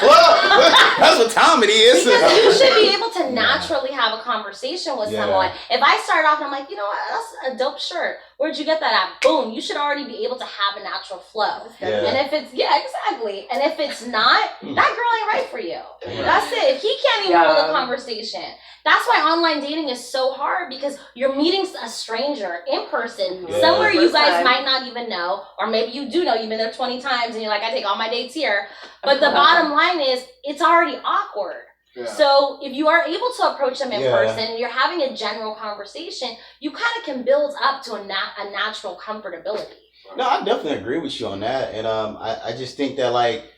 That's what time it is. Because you should be able to naturally have a conversation with someone. If I start off and I'm like, you know what, that's a dope shirt. Where'd you get that at? Boom, you should already be able to have a natural flow. Yeah. And if it's, exactly. And if it's not, that girl ain't right for you. That's it. If he can't even hold a conversation. That's why online dating is so hard, because you're meeting a stranger in person, somewhere you guys might not even know, or maybe you do know, you've been there 20 times and you're like, I take all my dates here. But the bottom line is, it's already awkward. Yeah. So if you are able to approach them in person and you're having a general conversation, you kind of can build up to a natural comfortability. No, I definitely agree with you on that. And I just think that like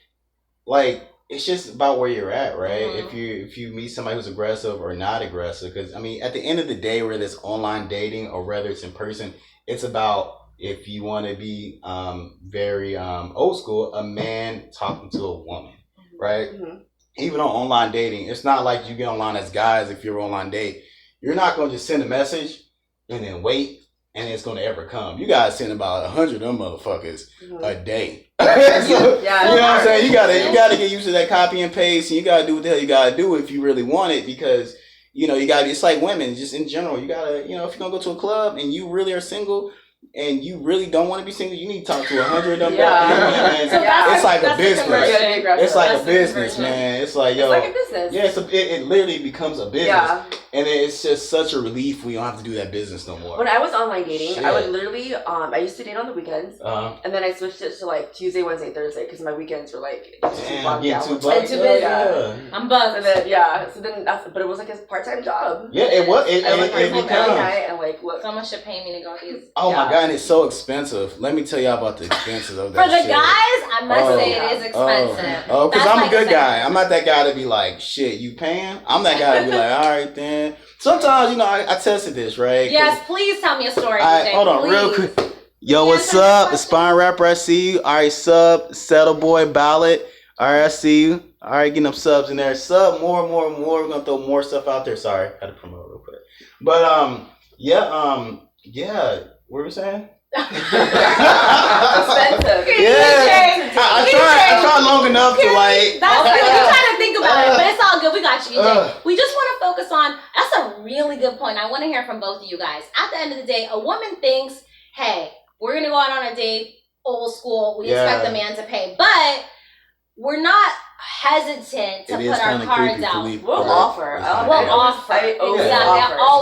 it's just about where you're at, right? Mm-hmm. If you meet somebody who's aggressive or not aggressive, because I mean, at the end of the day, whether it's online dating or whether it's in person, it's about, if you want to be very old school, a man talking to a woman, right? Mm-hmm. Even on online dating, it's not like you get online as guys. If you're online date, you're not going to just send a message and then wait and it's going to ever come. You guys send about 100 of them motherfuckers a day. So, you know what I'm saying? You gotta get used to that copy and paste, and you gotta do what the hell you gotta do if you really want it, because you know you gotta. It's like women, just in general. You gotta, if you're gonna go to a club and you really are single and you really don't want to be single, you need to talk to 100 of them. It's like a business. It's like a business, man. It's like, yo, it's like a business. Yeah, it literally becomes a business, and it's just such a relief when you don't have to do that business no more. When I was online dating, I would literally, I used to date on the weekends, and then I switched it to like Tuesday, Wednesday, Thursday, because my weekends were like too busy. I'm buzzed. So then but it was like a part-time job. Yeah, it was. It becomes. And like, look, someone should pay me to go these. Oh my god, and it's so expensive. Let me tell y'all about the expenses of that. For the shit. Guys, I must say it is expensive. Because I'm a good guy. I'm not that guy to be like, shit, you paying? I'm that guy to be like, all right then. Sometimes, I tested this, right? Yes, please tell me a story. Hold on, real quick. Yo, what's up? The Spine Rapper, I see you. All right, sub, Settle Boy, Ballot. All right, I see you. All right, getting them subs in there. Sub more. We're going to throw more stuff out there. Sorry, had to promote real quick. But, what were we saying? Expensive. I tried long enough to like. That's good. You trying to think about it, but it's all good. We got you, EJ. We just want to focus on. That's a really good point. I want to hear from both of you guys. At the end of the day, a woman thinks, "Hey, we're gonna go out on a date, old school. We expect the man to pay, but we're not hesitant to put our cards out. We'll offer. We'll offer. Exactly. You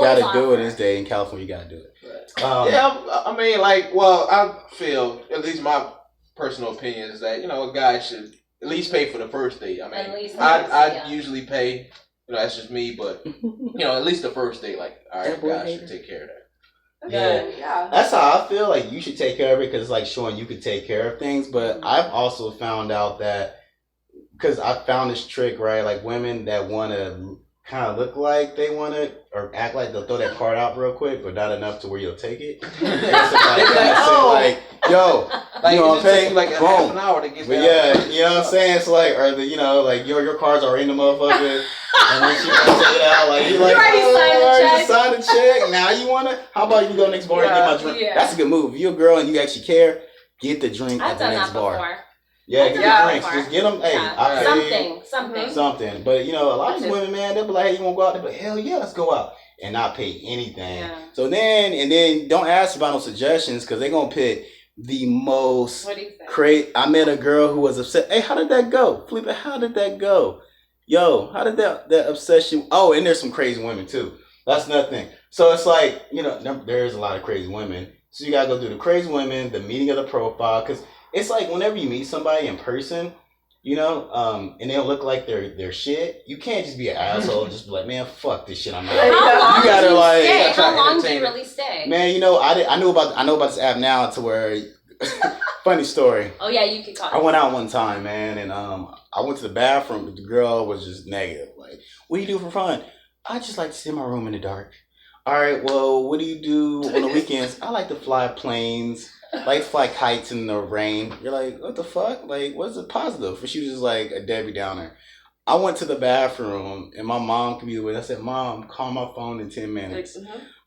gotta do it this day in California. You gotta do it. I mean, I feel, at least my personal opinion is that, a guy should at least pay for the first date. I mean, I usually pay, that's just me, but, at least the first date, like, all right, guys should take care of that. Yeah. That's how I feel. Like, you should take care of it because it's like showing you can take care of things. But I've also found out that, because I found this trick, right? Like, women that want to kind of look like they want to, or act like they'll throw that card out real quick, but not enough to where you'll take it. Like, yo, like, you know what I'm saying? Like half an hour to get but yeah, you know what I'm saying? So like, or the, like your cards are in the motherfucker, and then she gonna take it out. Like you like, already signed the check. Now you wanna? How about you go next bar and get my drink? Yeah. That's a good move. If you're a girl and you actually care, get the drink at the next bar. Before. Yeah, get the drinks. Just get them. Hey, I pay something. But a lot of these women, man, they'll be like, "Hey, you want to go out?" They'll be like, "Hell yeah, let's go out," and not pay anything. Yeah. So then don't ask about no suggestions because they're gonna pick the most crazy. I met a girl who was upset. Hey, how did that go, Felipe? How did that go? Yo, how did that obsession? Oh, and there's some crazy women too. That's nothing. So it's like there's a lot of crazy women. So you gotta go through the crazy women, the meeting of the profile, because it's like whenever you meet somebody in person, and they don't look like they're shit, you can't just be an asshole and just be like, man, fuck this shit, I'm out. You gotta stay? How long do you really stay? Man, I know about this app now to where funny story. Oh yeah, you could call it. I went out one time, man, and I went to the bathroom, but the girl was just negative. Like, what do you do for fun? I just like to sit in my room in the dark. All right, well, what do you do on the weekends? I like to fly planes. Like fly kites in the rain. You're like, what the fuck? Like, what's the positive? But she was just like a Debbie Downer. I went to the bathroom and my mom could be with. I said, Mom, call my phone in 10 minutes.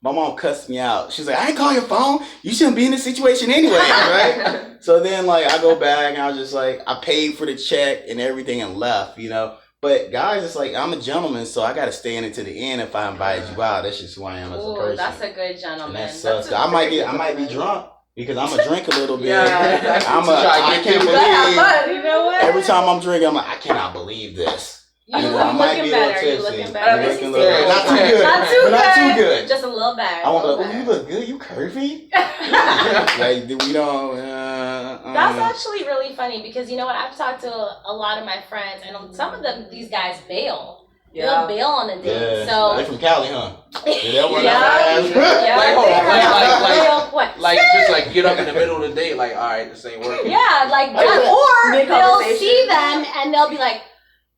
my mom cussed me out. She's like, I ain't call your phone. You shouldn't be in this situation anyway, right? So then, like, I go back and I was just like, I paid for the check and everything and left, you know. But guys, it's like, I'm a gentleman, so I got to stay in it to the end if I invited you out. That's just who I am as a person. Ooh, that's a good gentleman. And that sucks. I might be drunk because I'm a drink a little bit. Yeah, exactly. I can't believe. You know what? Every time I'm drinking, I'm like, I cannot believe this. You I might be a little better. You tipsy. looking better. You looking a little, not too Okay. good. Not too but not good. too good. Just a little better. I want to. little Oh, you better. look good. You curvy. Like we don't. That's actually really funny because you know what? I've talked to a lot of my friends, and some of these guys bail. They'll bail on the date. Yeah. So They from Cali, huh? Yeah, that one. yeah. Like, hold on, What? like just like get up in the middle of the day, like, all right, this ain't working. Yeah, like that. Or they'll Mid-conversation. see them and they'll be like,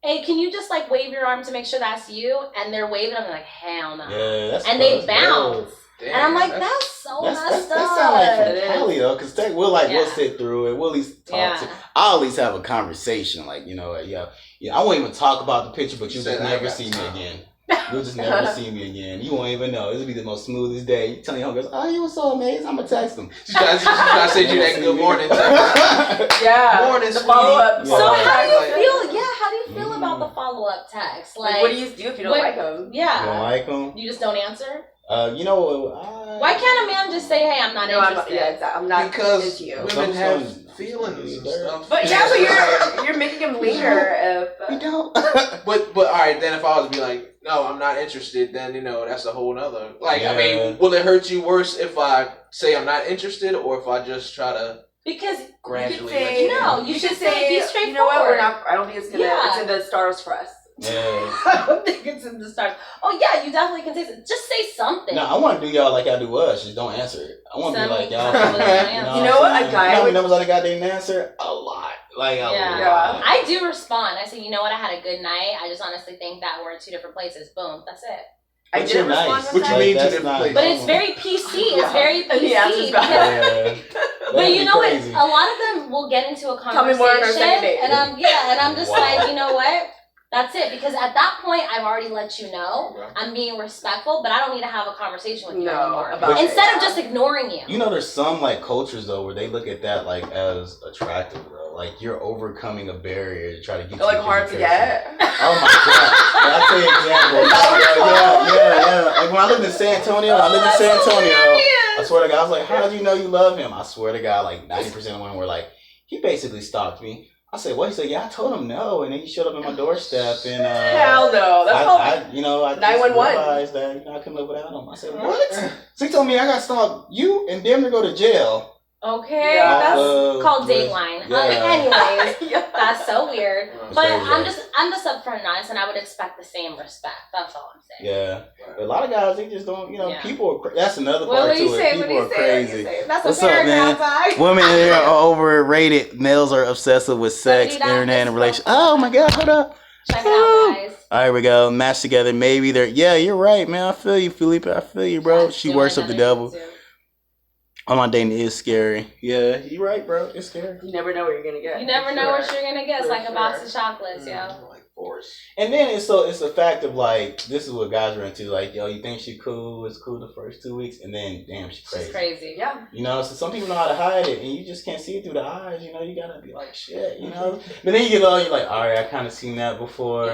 "Hey, can you just like wave your arm to make sure that's you?" And they're waving. I'm like, "Hell no!" Yeah, that's And they that's bounce. Damn, And I'm like, "That's so That messed up." sound like from It is. Cali though, because we'll Yeah. sit through it. We'll at least talk Yeah. to. I'll at least have a conversation, like I won't even talk about the picture, but you'll Said just I never got see me time. again. You'll just never see me again. You won't even know. It'll be the most smoothest day. You tell your homegirls, "Oh, you were so amazing." I'm gonna text them. She try to send you that good morning text. Yeah. Morning, The follow up. Yeah. So Yeah. how do you Like- feel? Yeah, how do you feel about the follow up text? Like, what do you do if you don't what- like them? You don't Yeah, like them? you just don't answer. You know, Why can't a man just say, "Hey, I'm not No, interested"? I'm not Because into you. women have Sometimes- feelings and stuff. But yeah, but you're making him linger. You don't. But all right, then if I was to be like, no, I'm not interested, then that's a whole nother. Like, I Yeah. mean, will it hurt you worse if I say I'm not interested, or if I just try to Because gradually say, let you no, know? you should say, be you know what? We're straightforward. not. I don't think it's gonna. Yeah. It's in the stars for us. Yeah. I don't think it's in the stars. Oh yeah, you definitely can say something. Just say something. No, I want to do y'all like y'all do us. Just don't answer it. I want to be Some like y'all. people don't answer. You know what? I'm A saying? guy You know how would- many numbers I got didn't answer? A lot. Like a Yeah. lot. I do respond. I say, "You know what? I had a good night. I just honestly think that we're in two different places." Boom. That's it. I But did you're respond nice. one What you time. mean That's to different not- places? But it's very PC. It's very And he answers PC. back. because- Yeah. But That'd you be know what? crazy. A lot of them will get into a Tell me more on our conversation, second date. and I'm just Wow. like, you know what? That's it. Because at that point, I've already let you know. Okay. I'm being respectful, but I don't need to have a conversation with you No, anymore. about Instead it. of just ignoring you. You know, there's some like cultures though where they look at that like as attractive, bro. Like you're overcoming a barrier to try to get. They're like hard to get. Oh my god! I'll tell you an example. Yeah. Like when I lived in San Antonio, I swear to God, I was like, "How did you know you love him?" I swear to God, like 90% of women were like, "He basically stalked me." I said, "What?" He said, "Yeah, I told him no," and then he showed up at my doorstep, and Hell no. That's all. I just 911. realized that I couldn't live without him. I said, "What?" So he told me I got stalked, you and damn near go to jail. Okay, Yeah. that's called with- Dateline. yeah. Anyways, Yeah. that's so weird. That's But crazy. I'm just upfront and honest, and I would expect the same respect. That's all I'm saying. Yeah, but a lot of guys they just don't. Yeah. People are. That's another What part do you to say? it. What do People you are say? What do you crazy. say? That's What's a up, paragraph, man? Ty. Women are overrated. Males are obsessive with sex, Somebody internet, that and is relations. profile. Oh my God, hold up. Check it out, guys. All right, here we go. Match together. Maybe they're. Yeah, you're right, man. I feel you, Felipe. I feel you, bro. Yeah, She doing worships the another devil. thing, too. Online dating is scary. Yeah, you're right, bro. It's scary. You never know what you're gonna get. You never for know sure. what you're gonna get. It's For like a box sure. of chocolates, yo. Like force. And then it's a fact of like this is what guys are into. Like, yo, you think she cool? It's cool the first 2 weeks, and then damn, she's crazy. She's crazy. Yeah. You know, so some people know how to hide it, and you just can't see it through the eyes. You know, you gotta be like, shit. You know, but then you get low, you're like, all right, I kind of seen that before.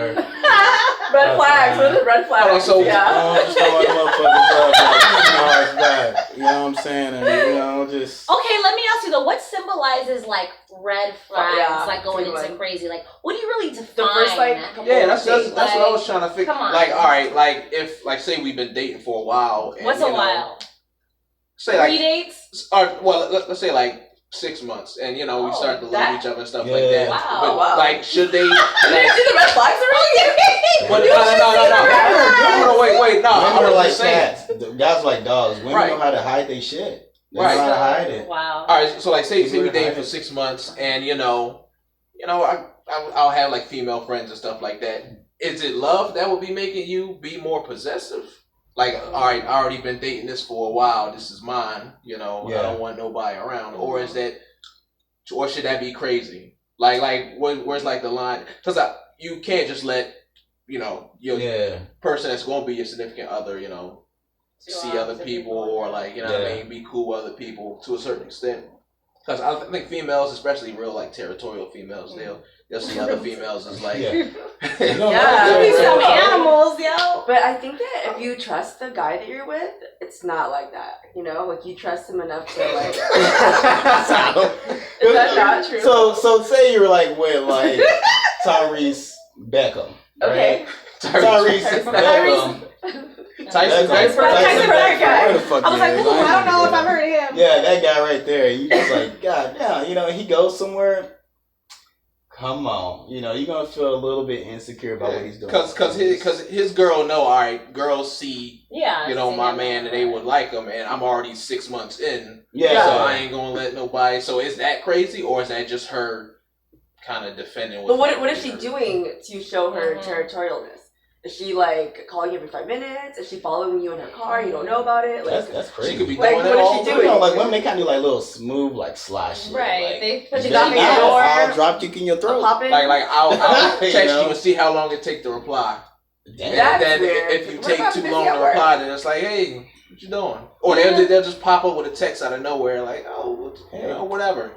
Red flags. What is red flags? Oh, so- yeah. Just throwing motherfuckers up, like, hard back. You know what I'm saying? And, you know, just. Okay, let me ask you though, what symbolizes like red flags, yeah, like going good into one. crazy? Like, what do you really define? The first like couple Yeah, that's days. what I was trying to figure. come on. Like, all right, like if like say we've been dating for a while. And, What's you a know, while? Say 3 like, dates? or well, let's say like 6 months, and you know we Oh, start to love that- each other and stuff Yeah. like that. Wow. But Wow. like, should they? You didn't Like, see the red flags already? but no, wait, no. I Women are was like just saying. cats. The guys are like dogs. Women Right. know how to hide their shit. They Right. know how to hide it. Wow. All right, so like say we We're dating hiding. for 6 months, and I'll have like female friends and stuff like that. Is it love that would be making you be more possessive? Like, all right, I already been dating this for a while. This is mine. You know, Yeah. I don't want nobody around. Or is that, or should that be crazy? Like where's like the line? Because you can't just let your Yeah. person that's going to be your significant other, see other people or like, you know what I mean, be cool with other people to a certain extent. Because I think females, especially real like territorial females, they'll see other females as like Yeah. Some animals, yo. But I think that if you trust the guy that you're with, it's not like that. You know, like you trust him enough to like. Is that not true? So say you're like with like Tyrese Beckham. Okay. Right? Tyrese Beckham. Tyson Tyson Beckham. Where the fuck I was like, is? ooh, I don't know if I've heard of him. Yeah, that guy right there. You just like, God damn, you know, he goes somewhere. Come on, you know, you're gonna feel a little bit insecure about what he's doing. Cause his girl know, all right, girls see, Yeah, you know, my man and they would like him, and I'm already 6 months in, Yeah. so I ain't gonna let nobody. So is that crazy, or is that just her kind of defending? But what is she doing to show her territorialness? Is she like calling you every 5 minutes? Is she following you in her car? You don't know about it? Like, That's crazy. She could be like, doing what it is all she You doing? know, like women, they kind of do like little smooth, like slash shit. Right. Like, They Put you your dog in your better door. not, I'll drop kick in your throat. Pop it. Like I'll You text know? you and see how long it take to reply. Damn. That's And then weird. if you What take if I'm too busy long at to work? reply, then it's like, hey, what you doing? Or they'll just pop up with a text out of nowhere, like, oh, you know, whatever.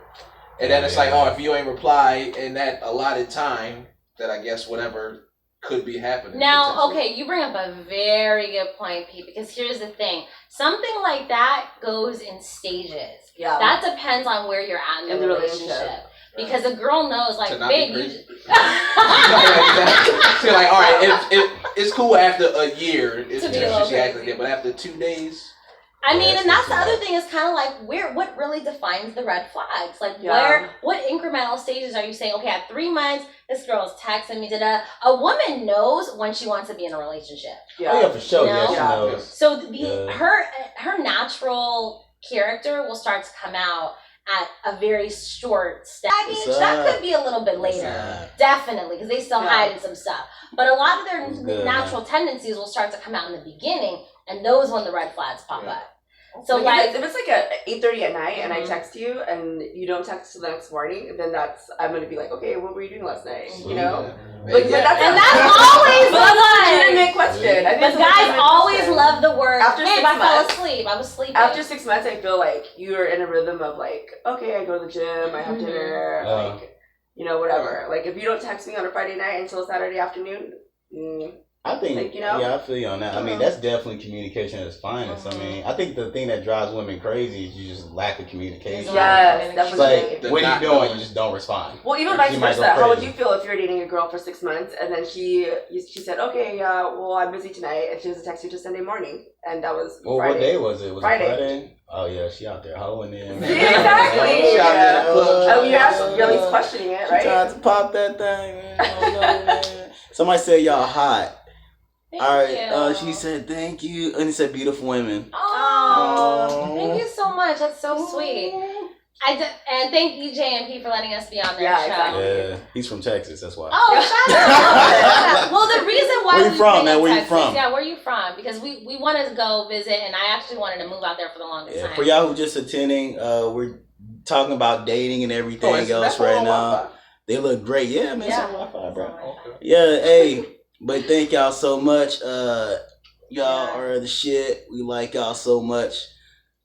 And then it's like, oh, if you ain't reply in that allotted time, that I guess whatever could be happening. Now, okay, you bring up a very good point, Pete, because here's the thing. Something like that goes in stages. Yeah. That depends on where you're at in the relationship. Because a girl knows, like, To not babe, be you crazy. So like, all right, if it's cool after a year, it's To be a little she acts like crazy. that, but after 2 days, I mean, Yeah, and that's the that's other thing is kind of like what really defines the red flags? Like Yeah. what incremental stages are you saying, okay, at 3 months, this girl's texting me, a woman knows when she wants to be in a relationship. Oh, yeah, for sure. You know? Yeah, she Yeah. knows. So Yeah. her natural character will start to come out at a very short stage. What's That up? could be a little bit What's later. up? Definitely, because they still hide some stuff. But a lot of their What's good, natural tendencies will start to come out in the beginning, and those when the red flags pop Yeah. up. So But like, if it's like at 8:30 at night and I Mhm. text you and you don't text till the next morning, then I'm gonna be like, okay, what were you doing last night? You know, like yeah. that's and that's always but that's a the legitimate question. I think But it's a guys legitimate always question. love the word. After Hey, 6 I fell months- asleep. I was sleeping. After 6 months, I feel like you're in a rhythm of like, okay, I go to the gym, I have Mhm. dinner, Uh. like, you know, whatever. Like if you don't text me on a Friday night until Saturday afternoon, I think, like, you know? yeah, I feel you on that. I mean, that's definitely communication at its finest. I mean, I think the thing that drives women crazy is you just lack of communication. yes, It's definitely. like, what are you doing? You just don't respond. Well, even vice You might versa. go How would crazy. you feel if you're dating a girl for 6 months and then she said, okay, well, I'm busy tonight, and she doesn't text you till Sunday morning, and that was Well, Friday. what day was it? Was Friday. it Friday? Oh, yeah, she out there hoeing in. Exactly. She out there at the club. Oh, you're at least questioning it, She right? tried to pop that thing, man. I don't know, man. Somebody said y'all hot. Thank All right. you. She said thank you, and it said beautiful women. Oh, thank you so much. That's so sweet. And thank you, JMP, for letting us be on their Yeah, show. exactly. Yeah, he's from Texas. That's why. Oh, shout out. Well, the reason why Where you we from, bring man? in Where you Texas- from? Yeah, where you from? Because we wanted to go visit, and I actually wanted to move out there for the longest Yeah, time. for y'all who just attending, we're talking about dating and everything is else that right on now. Wi-Fi? They look great. Yeah, man, it's Yeah. on Wi-Fi, bro. Okay. Yeah, hey, but thank y'all so much. Y'all Yeah. are the shit. We like y'all so much.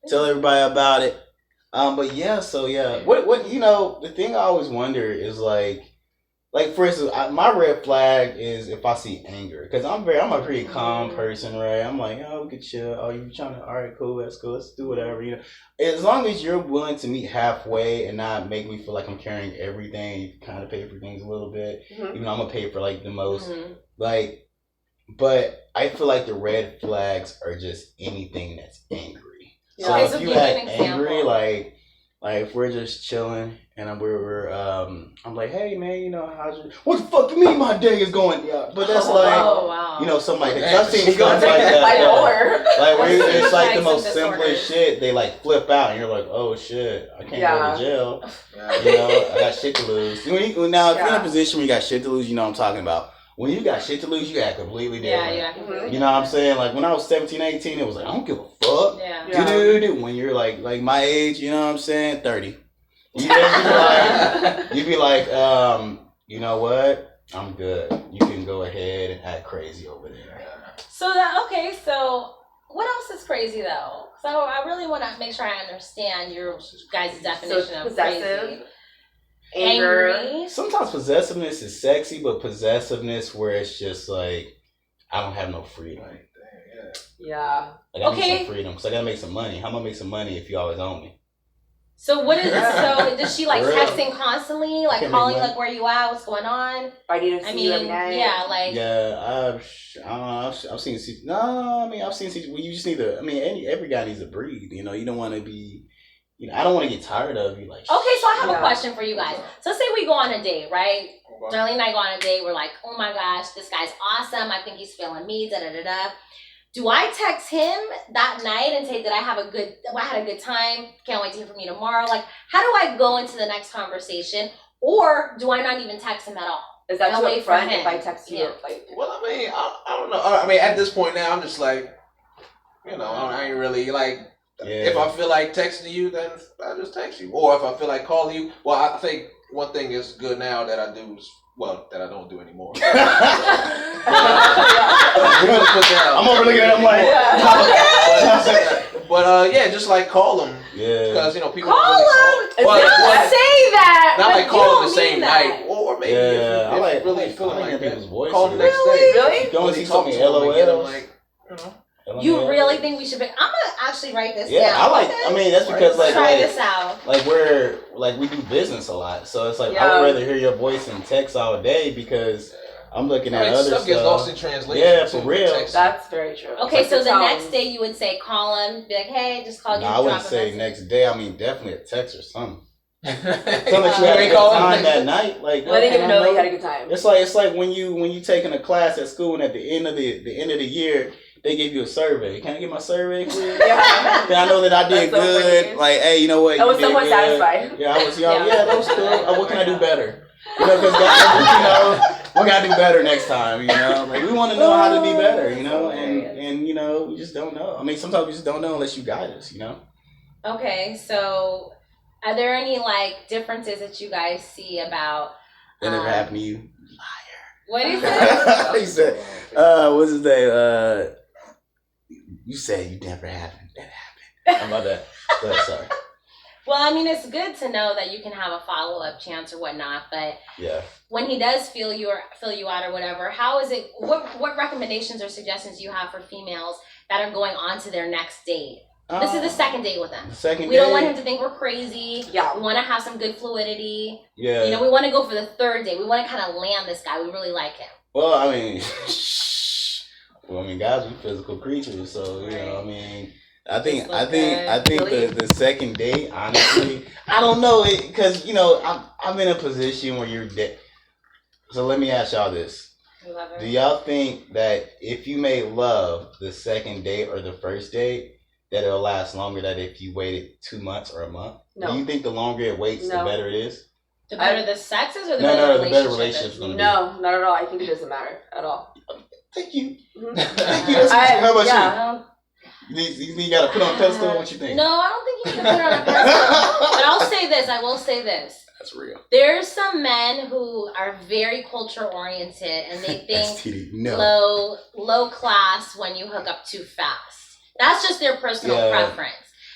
Tell everybody about it. But yeah, so yeah, what you know, the thing I always wonder is like for instance, my red flag is if I see anger, because I'm a pretty calm person, right? I'm like, oh, we could chill. Oh, you trying to? All right, cool, that's cool. Let's do whatever, you know. As long as you're willing to meet halfway and not make me feel like I'm carrying everything, you can kind of pay for things a little bit. Mhm. Even though I'm gonna pay for like the most, Mhm. like. But I feel like the red flags are just anything that's angry. Yeah. So Okay, if so you give me had an example. angry, like if we're just chilling and I'm like, hey man, you know, how's your, what the fuck you mean my day is going? Yeah, but that's Oh, wow. you know, something like that. 'Cause I've seen stuff Like like that. bipolar. Like where That's it's like like the some most simplest disorders. shit, they like flip out and you're like, oh shit, I can't Yeah. go to jail. Yeah. You know, I got shit to lose. Now, if you're in a Yeah. position where you got shit to lose, you know what I'm talking about. When you got shit to lose, you got completely different. Yeah, completely. You know what I'm saying? Like when I was 17, 18, it was like, I don't give a fuck. Yeah. Yeah. Dude, when you're like my age, you know what I'm saying? 30. You'd be like, you know what? I'm good. You can go ahead and act crazy over there. So what else is crazy though? So I really want to make sure I understand your guys' definition of possessive, crazy. anger. Angry. Sometimes possessiveness is sexy, but possessiveness where it's just like I don't have no freedom. Yeah. Like I need some freedom because I gotta make some money. How am I gonna make some money if you always own me? So what is so does she like For real. texting constantly, like Can't calling, make money. like where you at, what's going on? I need to see you every night. yeah, like Yeah, I've seen. No, I mean I've seen. Well, you just need to. I mean, every guy needs to breathe. You know, you don't want to be. You know, I don't want to get tired of you. Like, okay, so I have Yeah. a question for you guys. So say we go on a date, right? Darlene and I go on a date. We're like, oh my gosh, this guy's awesome. I think he's feeling me. Da da da da. Do I text him that night and say that I had a good time? Can't wait to hear from you tomorrow. Like, how do I go into the next conversation? Or do I not even text him at all? Is that I'll too wait for upfront him. if I text you? Yeah. Like, Well, I mean, I don't know. I mean, at this point now, I'm just like, you know, I ain't really like. yeah. If I feel like texting you, then I just text you. Or if I feel like calling you, well, I think one thing is good now that I do is, well, that I don't do anymore. I'm over looking at him like, but yeah, just like call them yeah. because you know people Call really him. Well, Don't say that. not but like you call them don't the same mean that. night, or maybe Yeah, I if like you're really feeling I like like people's that, voices. call the next day. really? Go and Really see talk something to them and get them LOL. like, you know. You really think we should be? I'm gonna actually write this Yeah, down. I like. Okay? I mean, that's because Let's like try this out. like we're like we do business a lot, so it's like I Yeah. would rather hear your voice in text all day because I'm looking at I mean, other stuff stuff. gets lost in translation. Yeah, too, for real. text. That's very true. Okay, Like so the tone. next day you would say call him, be like, hey, just called you. No, I wouldn't drop a say message. next day. I mean, definitely a text or something. Something You that you ain't had a good calling time next that day? night. Like Letting okay, him I know you had a good time. It's like when you taking a class at school and at the end of the end of the year they give you a survey. Can I get my survey, please? Yeah. Can I know that I did That's so good? funny. Like, hey, you know what? I was You did somewhat good. satisfied. Yeah, I was. Yeah. Yeah, that was cool. What can I do better? You know, because guys, you know, what can I do better next time? You know, like we want to know how to be better. You know, and you know, we just don't know. I mean, sometimes we just don't know unless you guide us. You know. Okay, so are there any like differences that you guys see about? That never happened to you. What is it? He said, what's his name? You say you never happened. That happened. How about that? Go ahead, sorry. Well, I mean, it's good to know that you can have a follow-up chance or whatnot, but Yeah. when he does fill you out or whatever, how is it? What recommendations or suggestions do you have for females that are going on to their next date? This is the second date with him. The second We don't day? want him to think we're crazy. Yeah. We want to have some good fluidity. Yeah. You know, we want to go for the third date. We want to kind of land this guy. We really like him. Well, I mean, guys, we physical creatures, so you know, I mean, I think Really? the second date, honestly, I don't know it because you know I'm in a position where you're dead. So let me ask y'all this: We love do her. y'all think that if you made love the second date or the first date, that it'll last longer than if you waited 2 months or a month? No. Do you think the longer it waits, the No. better it is? The better the sex is or the No, better the better relationship relationship's is? gonna be. No, not at all. I think it doesn't matter at all. Thank you. Mhm. Thank you. How about Yeah. you? You got to put on a pedestal? What you think? No, I don't think you can put it on a pedestal. But I'll say this. I will say this. That's real. There's some men who are very culture oriented and they think STD. No. low class when you hook up too fast. That's just their personal Yeah. preference.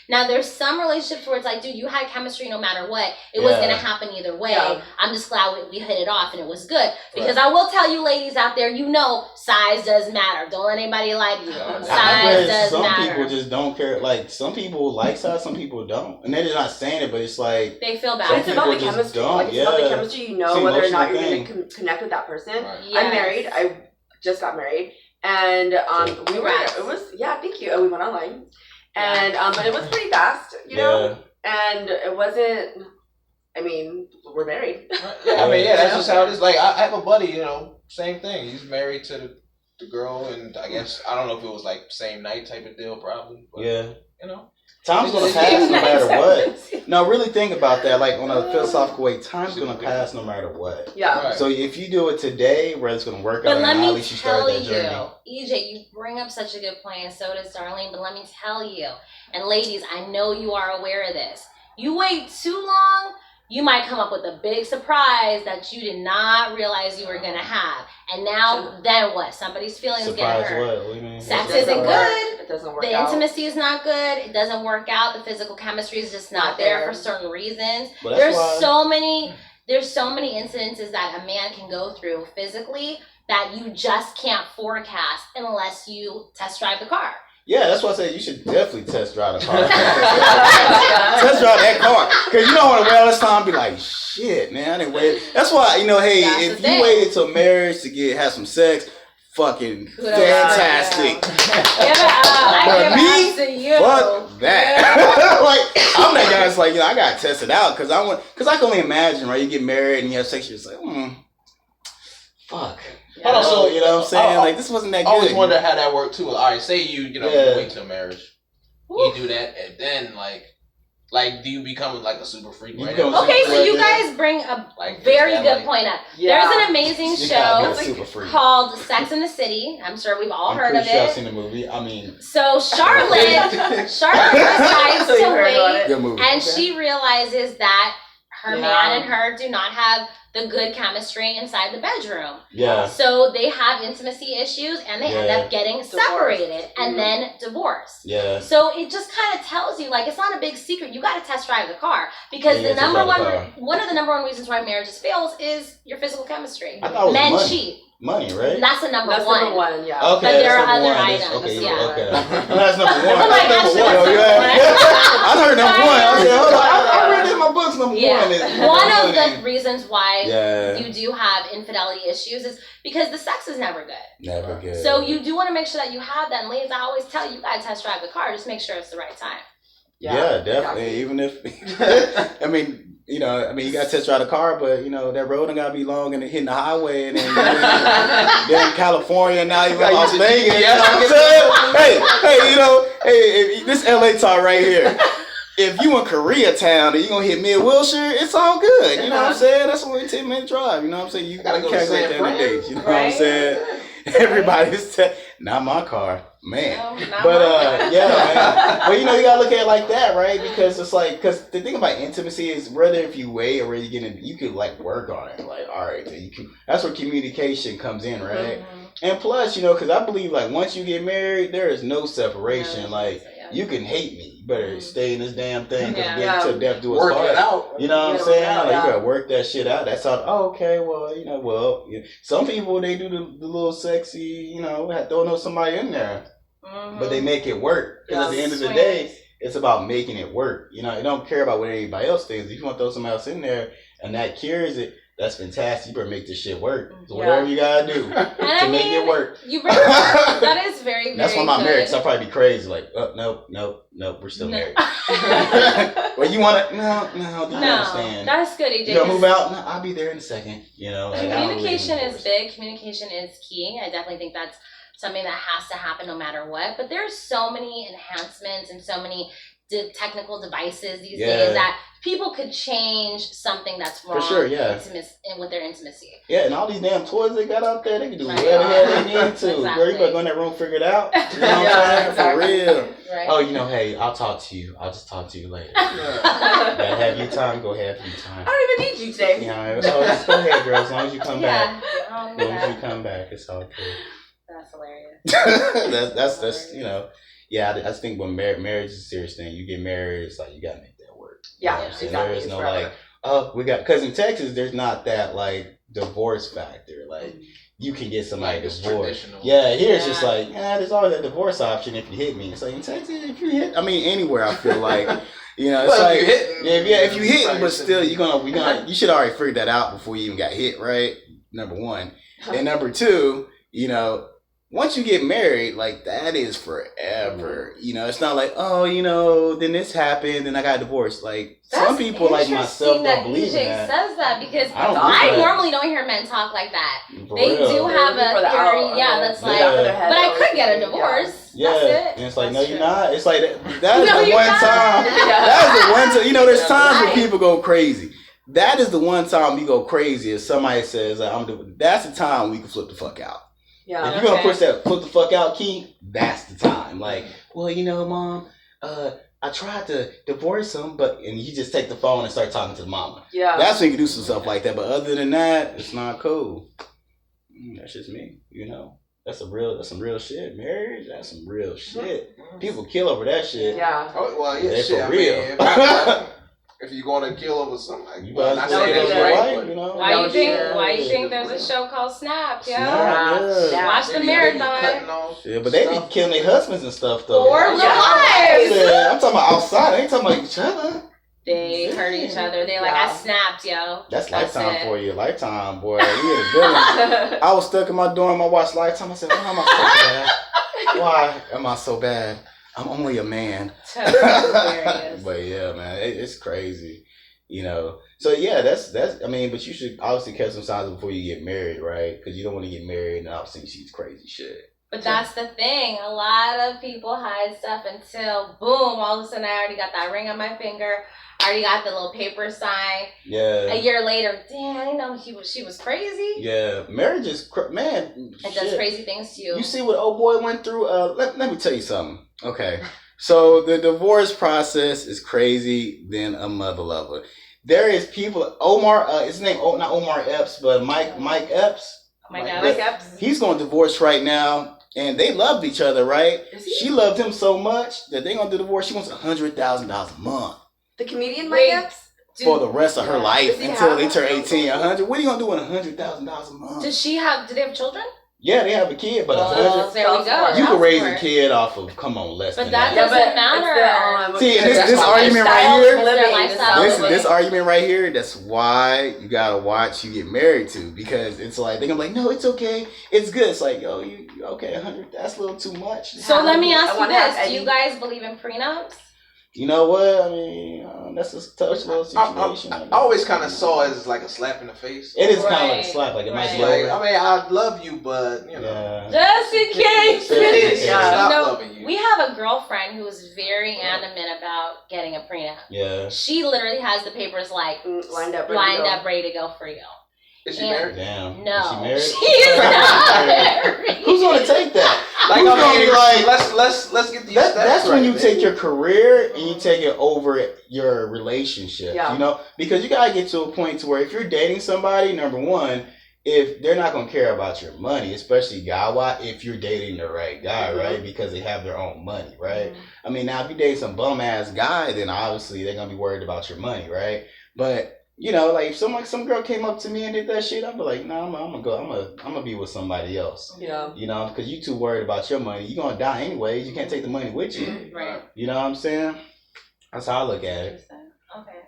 Now there's some relationships where it's like, dude, you had chemistry no matter what. It was Yeah. gonna happen either way. Yeah. I'm just glad we hit it off and it was good. Because I will tell you ladies out there, you know size does matter. Don't let anybody lie to you. I Size does some matter. people just don't care. Like some people like size, some people don't, and they're just not saying it. But it's like They feel But Some bad. it's about the people just chemistry. don't, Like, it's about the yeah. chemistry. You know It's an whether or not you're emotional going to connect with that person. Right. Yes. I'm married. I just got married, and we were. Congrats. It was thank you. And we went online, and but it was pretty fast, you know. And it wasn't. I mean, we're married. Yeah, I mean, yeah, that's just how it is. Like, I have a buddy, you know, same thing. He's married to the girl, and I guess, I don't know if it was like same night type of deal, probably. But, yeah, you know. time's gonna pass no matter what. No, really think about that. Like on a philosophical way, time's gonna pass no matter what. Yeah. Right. So if you do it today, where it's gonna work out, But or let not, at me least you tell started you, that journey. EJ, you bring up such a good point, and so does Darlene. But let me tell you, and ladies, I know you are aware of this. You wait too long, you might come up with a big surprise that you did not realize you were gonna have. And now, then what? Somebody's feelings get hurt. What do you mean? Sex isn't good. It doesn't work The out. intimacy is not good. It doesn't work out. The physical chemistry is just not there for certain reasons. But There's so many incidences that a man can go through physically that you just can't forecast unless you test drive the car. Yeah, that's why I said you should definitely test drive the car. Test drive that car. Because you don't want to wait all this time and be like, shit, man, I didn't wait. That's why, hey, That's if the you thing. waited till marriage to have some sex, fucking fantastic. I give it up to you. Fuck that. Like, I'm that guy that's like, I got to test it out because I can only imagine, right? You get married and you have sex, you're just like, fuck. Hold on, so You know what I'm saying? Like, this wasn't that good. I always wonder how that worked too. All right, say you wait till marriage, you do that, and then like, do you become like a super freak? Right? Okay, so you guys bring a very good point up. Yeah. There's an amazing show super freak. called Sex and the City. I'm sure we've all heard of pretty sure I've it. seen the movie. I mean, So Charlotte decides to wait, good movie. and she realizes that her Yeah. man and her do not have the good chemistry inside the bedroom. Yeah. So they have intimacy issues, and they end up getting separated and Mhm. then divorced. Yeah. So it just kind of tells you, like, it's not a big secret. You got to test drive the car because Yeah, one of the number one reasons why marriages fails is your physical chemistry. I thought it was Men money. cheat. Money, right? That's the number one. Number one, yeah. Okay, But there that's are number other one. items, Okay, yeah. okay. That's number one. Somebody That's asked number me one. what's I heard number one. I said, hold on. I read in my books number Yeah. one. Is One of money. the reasons why Yeah. you do have infidelity issues is because the sex is never good. Never good. So you do want to make sure that you have that. And ladies, I always tell you, gotta test drive the car. Just make sure it's the right time. Yeah, definitely. exactly. Even if, I mean, you got to test drive the car, but that road ain't got to be long and hitting the highway, and then then California, now you're in Las Vegas. You know what I'm saying? Hey, this LA talk right here. If you in Koreatown and you gonna hit mid Wilshire, it's all good. You know what I'm saying? That's only a 10-minute drive. You know what I'm saying? You Gotta go can't to go San down Fran. the dates. You know what I'm saying? Everybody's not my car, man. No, not But mine. yeah, man. But you gotta look at it like that, right? Because it's like, because the thing about intimacy is whether if you wait or whether you get in, you could like work on it. Like, all right, then you can. That's where communication comes in, right? Mhm. And plus, because I believe like once you get married, there is no separation. Yeah. Like Yeah. you can hate me, you better stay in this damn thing because Yeah. till death do us Work part. it out. You know what I'm Yeah, work saying? it out, Like, yeah. you gotta work that shit out. That's all. Oh, okay. Well, some people they do the little sexy, throwing somebody in there, Mhm. but they make it work. Because at the end of the Swings. day, it's about making it work. It don't care about what anybody else thinks. If you want to throw somebody else in there and that cures it, that's fantastic. You better make this shit work. So Yeah. whatever you gotta do And to I make mean, it work. you bring that is very, very That's why I'm not good. married, because I'll probably be crazy. Like, oh, nope, we're still No. married. Well, you want to? No, do you No, understand? that's good, AJ. You gonna move out? No, I'll be there in a second. Like, I don't really Communication need is divorce. big. Communication is key. I definitely think that's something that has to happen no matter what. But there's so many enhancements and so many technical devices these days that people could change something that's wrong For sure, yeah. with their intimacy. Yeah, and all these damn toys they got out there, they can do Right. whatever the hell they need to. Exactly. Girl, you better go in that room, figure it out. You know what I'm Yeah, saying? exactly. For real. Right. Oh, hey, I'll talk to you. I'll just talk to you later. Gotta have your time, go have your time. I don't even need you today. Just go ahead, girl, as long as you come back. Yeah. As long as you come back, it's all good. That's hilarious. that's yeah. I just think when marriage is a serious thing. You get married, it's like you gotta make that work. You know Yeah, what I'm saying? exactly. There is It's no forever. like, oh, because in Texas there's not that like divorce factor. Like you can get somebody Like it's divorced. traditional. Yeah, here it's just Yeah. like, there's always a divorce option if you hit me. It's like in Texas, if you hit, anywhere I feel like, it's Well, like, if you hitting, if you hitting, probably but still you should already figure that out before you even got hit, right? Number one, and number two, once you get married, like that is forever. It's not like, then this happened, then I got divorced. Like some people like myself don't believe in that. says that because I don't believe I that. normally don't hear men talk like that. For They real. do have For the a theory, out- that's Yeah. like, Yeah. but I could get a divorce. Yeah, That's it. and it's like, That's no, you're true. not. It's like that is No, the you're one not. time. That is the one time. There's times when Right. people go crazy. That is the one time you go crazy if somebody says, that's the time we can flip the fuck out. Yeah. If you're gonna Okay. push that flip the fuck out key, that's the time. Like, well, Mom, I tried to divorce him, and you just take the phone and start talking to the mama. Yeah. That's when you can do some stuff like that. But other than that, it's not cool. That's just me, you know. That's some real shit. Marriage, that's some real shit. People kill over that shit. Yeah. Oh, well, yeah, They shit. for real. If you're going to kill over something, You well, guys not kill saying over it's your right, wife, you know. Why you think? Yeah. Why you think there's a show called Snapped? Yeah. Snap, yeah. Watch the marathon. Yeah, but they be killing their husbands and stuff though. Or Yeah. lives. Yeah, I'm talking about outside. I ain't talking about each other. They hurt each other. They like, Yeah. I snapped, yo. That's That's Lifetime it. for you. Lifetime, boy. You in the building. I was stuck in my dorm. I watched Lifetime. I said, why am I so bad? Why am I so bad? I'm only a man. Hilarious. But yeah, man, it's crazy. You know. So yeah, that's. I mean, but you should obviously catch some signs before you get married, right? Because you don't want to get married and obviously she's crazy shit. But that's the thing. A lot of people hide stuff until boom, all of a sudden I already got that ring on my finger. I already got the little paper sign. Yeah. A year later, damn, I didn't know she was crazy. Yeah, marriage is man. It does crazy things to you. You see what old boy went through? Let me tell you something. Okay, so the divorce process is crazy than a mother lover. There is people. Omar, his name not Omar Epps, but Mike Epps. Oh my God. Mike Epps. He's going to divorce right now, and they loved each other, right? Is he? She loved him so much that they're gonna do divorce. She wants $100,000 a month The comedian Wait. Mike Epps? for the rest of her life Does he until have they turn one? 18. 100. What are you gonna do with $100,000 a month? Do they have children? Yeah, they have a kid, but Well, there we go. you can raise a Child support. kid off of less But than that that. doesn't matter. See, and this That's argument right lifestyle here- living, lifestyle this is This argument right here, that's why you gotta watch you get married to, because it's like they're gonna be like, no, it's okay, it's good. It's like, yo, you okay, 100, that's a little too much. So let me ask I you wanna have this: Do you Eddie. guys believe in prenups? You know what? I mean, that's a tough little situation. I always kind of saw it as like a slap in the face. It is kind of like a Right, slap, like a nice right. Like, low. I mean, I love you, but you know, Yeah. Just in case. Yeah. stop You know, loving you. we have a girlfriend who is very adamant about getting a prenup. Yeah. She literally has the papers like Lined up. ready to go for you. Is she and- married? Damn. No, Is she married? she is not married. Who's gonna take that? Like, Who's I gonna be mean, like? let's get these That's steps when right, you man. take your career and you take it over your relationship. Yeah. You know, because you gotta get to a point to where if you're dating somebody, number one, if they're not gonna care about your money, especially guy-wise, if you're dating the right guy, Mhm. right? Because they have their own money, right? I mean, now if you date some bum ass guy, then obviously they're gonna be worried about your money, right? But you know, like if some girl came up to me and did that shit, I'd be like, nah, I'm gonna be with somebody else. Yeah. You know, because you too worried about your money. You're gonna die anyways. You can't take the money with you. Right. You know what I'm saying? That's how I look at it. Okay.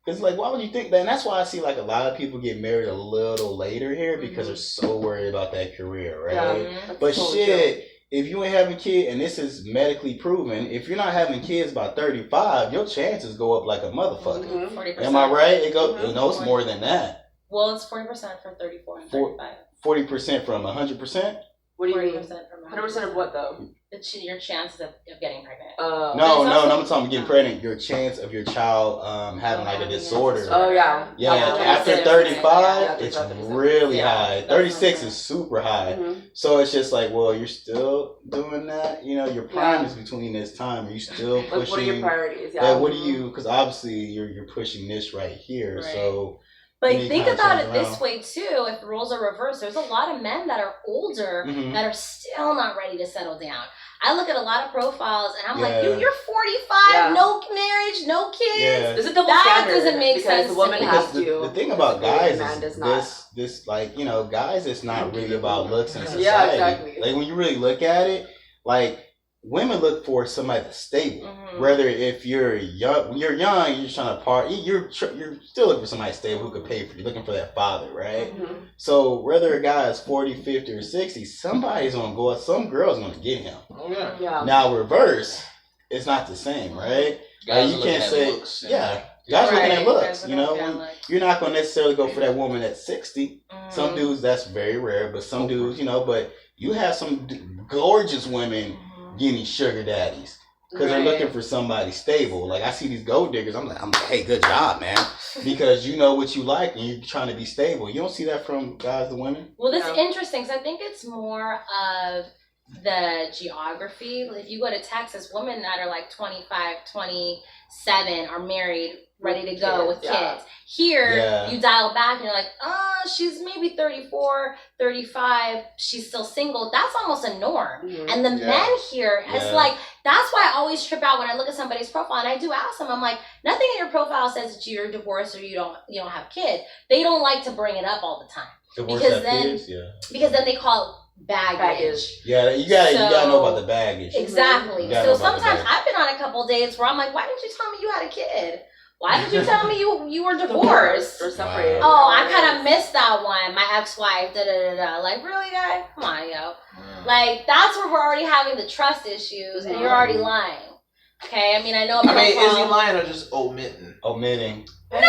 Because, like, why would you think that? And that's why I see, like, a lot of people get married a little later here because they're so worried about that career, right? Yeah. Mhm. But Totally shit, if you ain't having kids, and this is medically proven, if you're not having kids by 35, your chances go up like a motherfucker. Mhm. 40%. Am I right? It go. Mhm. No, it's more than that. Well, it's 40% for 34 and 35. 40% from 100%. What do you mean? 40% from 100% of what though? Your chances of getting pregnant. No, But it's also- I'm talking getting pregnant. Your chance of your child having like a disorder. Oh yeah. Yeah, after 36, 35, yeah, it's 36. really Yeah, high. that's 36 what I'm is super high. Mhm. So it's just like, well, you're still doing that. You know, your prime Yeah. is between this time. Are you still Like, what are your pushing? priorities? Yeah. Like, what do you? Because obviously you're pushing this right here. Right. So But you think kinda about turn it this around. way too. If the roles are reversed, there's a lot of men that are older Mhm. that are still not ready to settle down. I look at a lot of profiles and I'm Yeah. like, you're 45, Yeah. no marriage, no kids. yeah. There's a double That standard doesn't make because sense the to woman me. has Because to. the thing about physically, guys the man is does not. this like, you know, guys, it's not really about looks in society. Yeah, exactly. Like when you really look at it, like women look for somebody that's stable. Mhm. Whether if you're young, when you're young, you're just trying to party. You're still looking for somebody stable who could pay for you. Looking for that father, right? Mhm. So whether a guy is 40, 50, or 60, somebody's gonna go. Some girl's gonna get him. Oh yeah. Yeah. Now reverse, it's not the same, right? Guys you are looking can't at say, looks and- yeah. Guys Right, looking at looks, guys you looking know. at When, looks. you're not gonna necessarily go for that woman at 60. Mhm. Some dudes, that's very rare, but some dudes, you know. But you have some gorgeous women Mhm. getting sugar daddies. Because they're Right. looking for somebody stable. Like I see these gold diggers, I'm like, hey, good job, man. Because you know what you like and you're trying to be stable. You don't see that from guys to women. Well, this is Yeah. interesting because I think it's more of the geography. If you go to Texas, women that are like 25, 27 are married, ready to go with kids. Here, you dial back and you're like, she's maybe 34, 35, she's still single. That's almost a norm. And the men here, it's like, that's why I always trip out when I look at somebody's profile, and I do ask them, I'm like, nothing in your profile says that you're divorced or you don't have kids. They don't like to bring it up all the time. Because then they call it baggage. Yeah, you gotta know about the baggage. Exactly. So sometimes I've been on a couple dates where I'm like, why didn't you tell me you had a kid? Why did you tell me you were divorced or separated? Oh, I kind of missed that one. My ex-wife, Like, really, guy? Come on, yo. Like, that's where we're already having the trust issues, and you're already lying. Okay, I mean, I know. Is he lying or just omitting? Omitting. No,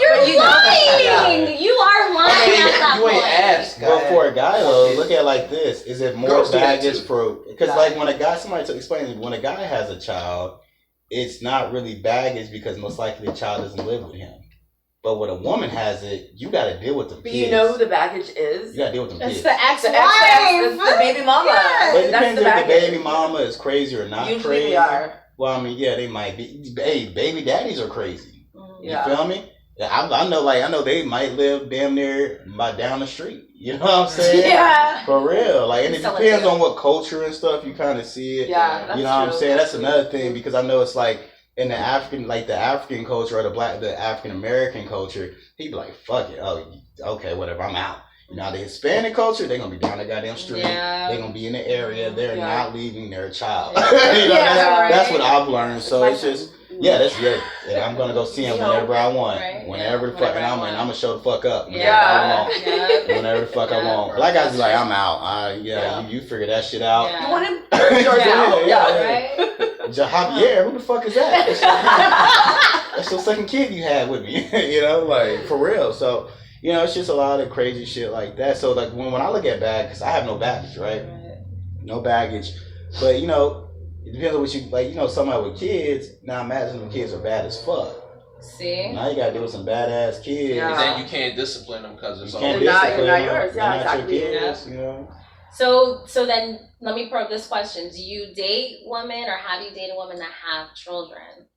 you're lying. You are lying at that you point. ain't asked. But for a guy though, look at it like this: is it more baggage for? Because like when a guy, somebody to explain it, when a guy has a child, it's not really baggage because most likely the child doesn't live with him. But when a woman has it, you got to deal with them kids. You know who the baggage is? You got to deal with them kids. It's the ex-wife. The baby mama. Yeah. But it depends if the baby mama is crazy or not Usually crazy. they are. Well, I mean, yeah, they might be. Hey, baby daddies are crazy. You Yeah. feel me? I know they might live damn near down the street. You know what I'm saying? Yeah. For real. Like, and it depends on what culture and stuff you kind of see it. Yeah, that's you know what I'm saying? That's another thing because I know it's like in the African culture or the African American culture, he'd be like, fuck it. Oh, okay, whatever, I'm out. Now the Hispanic culture, they're gonna be down the goddamn street. Yeah. They're gonna be in the area. They're not leaving their child. Yeah. That's what I've learned. So it's just that's good. And I'm gonna go see him whenever I want. Right. Whenever the fuck, and I'm gonna show the fuck up. Whenever Yeah. I want. Whenever the fuck I want. Black guys is like, I'm out. You figure that shit out. Yeah. You want him? Right? Javier, who the fuck is that? That's your second kid you had with me. Like for real. So. It's just a lot of crazy shit like that. So, like, when I look at baggage, because I have no baggage, right? No baggage. But, it depends on what you, somebody with kids, now imagine the kids are bad as fuck. See? Now you got to deal with some badass kids. And then you can't discipline them because it's all They're not yours. Yeah, exactly. Kids, So then, let me probe this question. Do you date women or have you dated women that have children?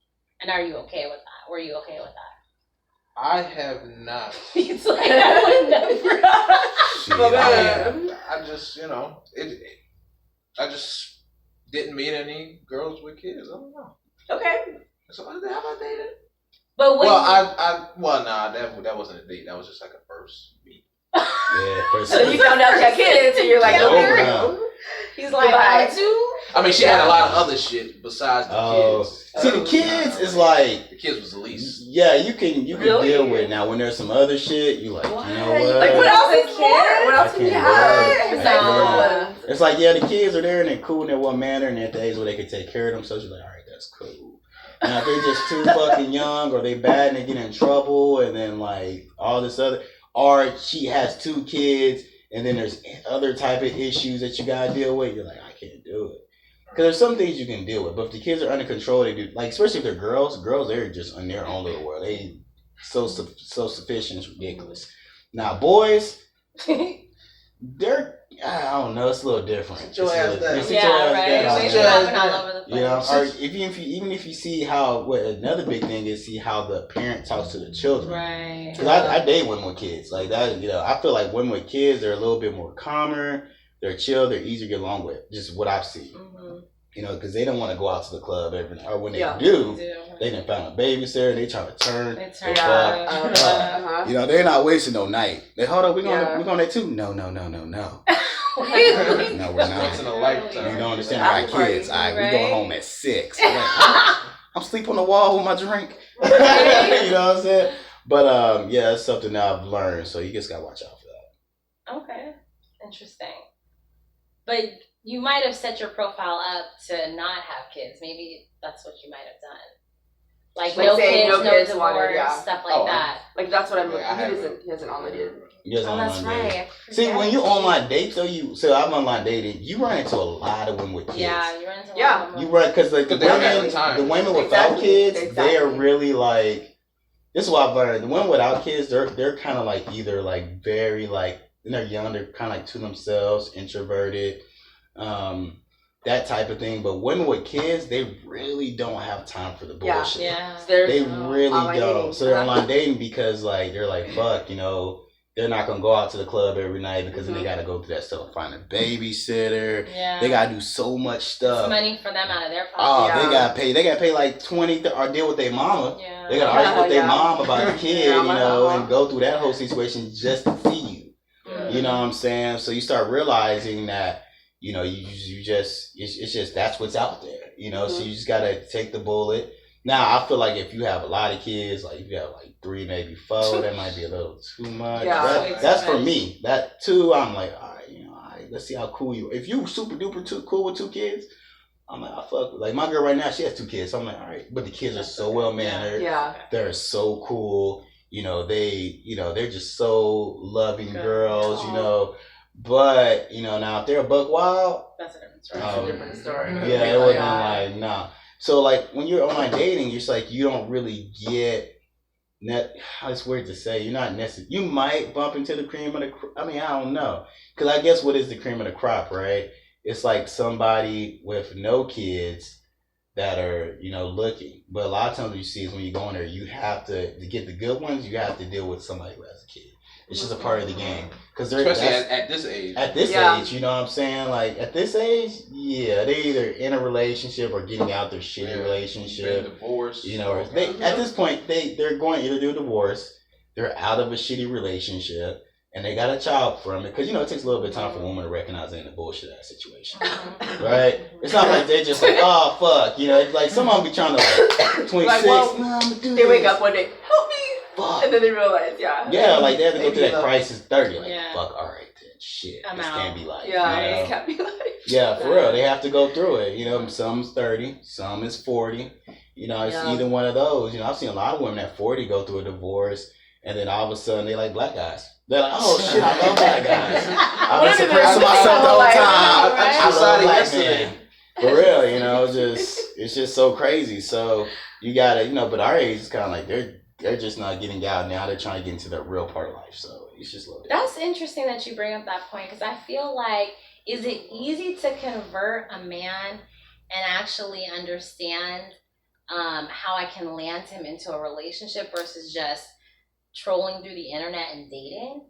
And are you okay with that? Were you okay with that? I have not. It's like, I would never. I just, I just didn't meet any girls with kids. I don't know. Okay. So have I dated? But when that wasn't a date. That was just like a first meet. So you found out you had kids, and you're like, no. He's like, I do. I mean, she had a lot of other shit besides the kids. See, the kids is like the kids was the least. Yeah, you can deal with it. Now when there's some other shit, you like, what? you know what? Like what else is there? What else can you have? It's like the kids are there and they're cool in their one manner and they're at the age where they can take care of themselves. You're like, all right, that's cool. Now if they're just too fucking young or they bad and they get in trouble and then like all this other, or she has 2 kids and then there's other type of issues that you gotta deal with. You're like, I can't do it. Because there's some things you can deal with, but if the kids are under control, they do. Like, especially if they're girls, they're just in their own little world. They so sufficient, it's ridiculous. Now, boys, they're, I don't know, it's a little different. Yeah, right. Maybe happen all over the place. Or even if you see how, another big thing is see how the parent talks to the children. Right. Because I date women with kids. Like that, I feel like women with kids, they're a little bit more calmer. They're chill. They're easier to get along with. Just what I've seen. Because they don't want to go out to the club every night. Or when they do, they done found a babysitter. They trying to turn. They're not wasting no night. They hold up. We're going at 2. No. No, we're not. Once in a lifetime. You don't understand. All right, kids. All right, we go home at 6. I'm sleep on the wall with my drink. You know what I'm saying? But it's something that I've learned. So you just gotta watch out for that. Okay, interesting. But you might have set your profile up to not have kids. Maybe that's what you might have done. Like no kids, no divorce, stuff like that. Like that's what I'm looking. He hasn't online dated. That's right. See, when you online date though, I'm online dating. You run into a lot of women with kids. Yeah, you run into a lot of women. You run because like the women without kids, they are really like. This is what I've learned. The women without kids, they're kind of like either like very like when they're young, they're kind of like to themselves, introverted. that type of thing. But women with kids, they really don't have time for the bullshit. Yeah. They really online don't. dating. So they're online dating because like they're like, fuck, you know, they're not gonna go out to the club every night because then they gotta go through that stuff, find a babysitter. Yeah. They gotta do so much stuff. It's money for them out of their Oh, pocket. they gotta pay. They gotta pay like 20 or deal with their mama. Yeah. They gotta argue with their Yeah. mom about the kid, Yeah, you my know, mama. and go through that whole situation just to see you. Mhm. You know what I'm saying? So you start realizing that, you know, you just it's just that's what's out there. You know, so you just gotta take the bullet. Now I feel like if you have a lot of kids, like if you have like 3, maybe 4, that might be a little too much. Yeah. That's for me. That 2, I'm like, all right, you know, all right, let's see how cool you are. If you super duper too cool with 2 kids, I'm like, I fuck with. Like my girl right now, she has 2 kids. So I'm like, all right, but the kids are so well mannered. Yeah. They're so cool. You know, they're just so loving Good. girls. You know, but you know, now if they're a buck wild, That's a different story. That's a different story. yeah, it wasn't like nah. So like when you're online dating, you're just like you don't really get it's weird to say. You're not necessarily. You might bump into the cream of the. I mean, I don't know, because I guess what is the cream of the crop, right? It's like somebody with no kids that are, you know, looking. But a lot of times what you see is when you go in there, you have to get the good ones. You have to deal with somebody who has a kid. It's just a part of the game. Because they're Especially at this age. at this age, you know what I'm saying? Like at this age, yeah, they either in a relationship or getting out their shitty relationship. Divorce. You know, they at this point they're going to either do a divorce, they're out of a shitty relationship, and they got a child from it. Because you know it takes a little bit of time for a woman to recognize they're in a bullshit ass situation, right? It's not like they're just like, oh fuck, you know. It's like some of them be trying to like 26. Like, well, no, I'm gonna do They wake this. up one day, help me, Fuck. and then they realize, yeah. Yeah, like they have to go through that Maybe, crisis 30. Like, Yeah. fuck, all right, then shit, I'm this out. can't be like, Yeah, you know? it can't be like. Yeah, for real. They have to go through it. You know, some's 30, some is 40. You know, it's either one of those. You know, I've seen a lot of women at 40 go through a divorce, and then all of a sudden they like black guys. They're like, oh shit, I love black guys. I've been suppressing myself the whole time. I love black men. For real, you know, it's just so crazy. So you gotta, you know, but our age is kind of like they're just not getting out now. They're trying to get into the real part of life. So it's just a little different. That's interesting that you bring up that point because I feel like, is it easy to convert a man and actually understand how I can land him into a relationship versus just trolling through the internet and dating?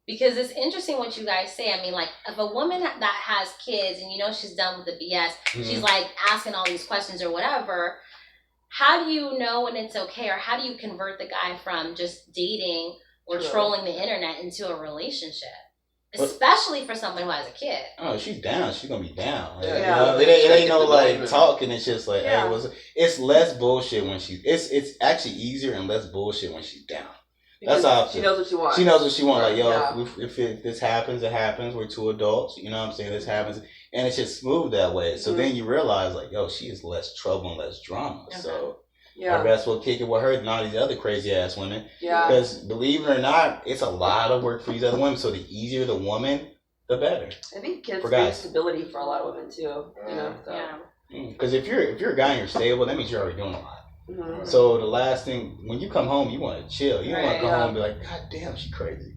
Because it's interesting what you guys say. I mean, like, if a woman that has kids and you know she's done with the BS, she's like asking all these questions or whatever, how do you know when it's okay, or how do you convert the guy from just dating or trolling the internet into a relationship? Especially for someone who has a kid. Oh, she's down. She's gonna be down. Like, Yeah. you know, it ain't no like talking. It's just like, hey, it's less bullshit when it's actually easier and less bullshit when she's down. That's how I feel. She knows what she wants. She knows what she wants. Like, yo, Yeah. if this happens, it happens. We're 2 adults. You know what I'm saying? This happens. And it's just smooth that way. So then you realize, like, yo, she is less trouble and less drama. Okay. So Yeah. I best well kick it with her than all these other crazy ass women. Yeah. Because believe it or not, it's a lot of work for these other women. So the easier the woman, the better. I think kids For bring guys. stability for a lot of women too. You know. So. Yeah. Because if you're a guy and you're stable, that means you're already doing a lot. Mhm. So the last thing, when you come home, you want to chill. You don't want to Right, come home and be like, God damn, she crazy.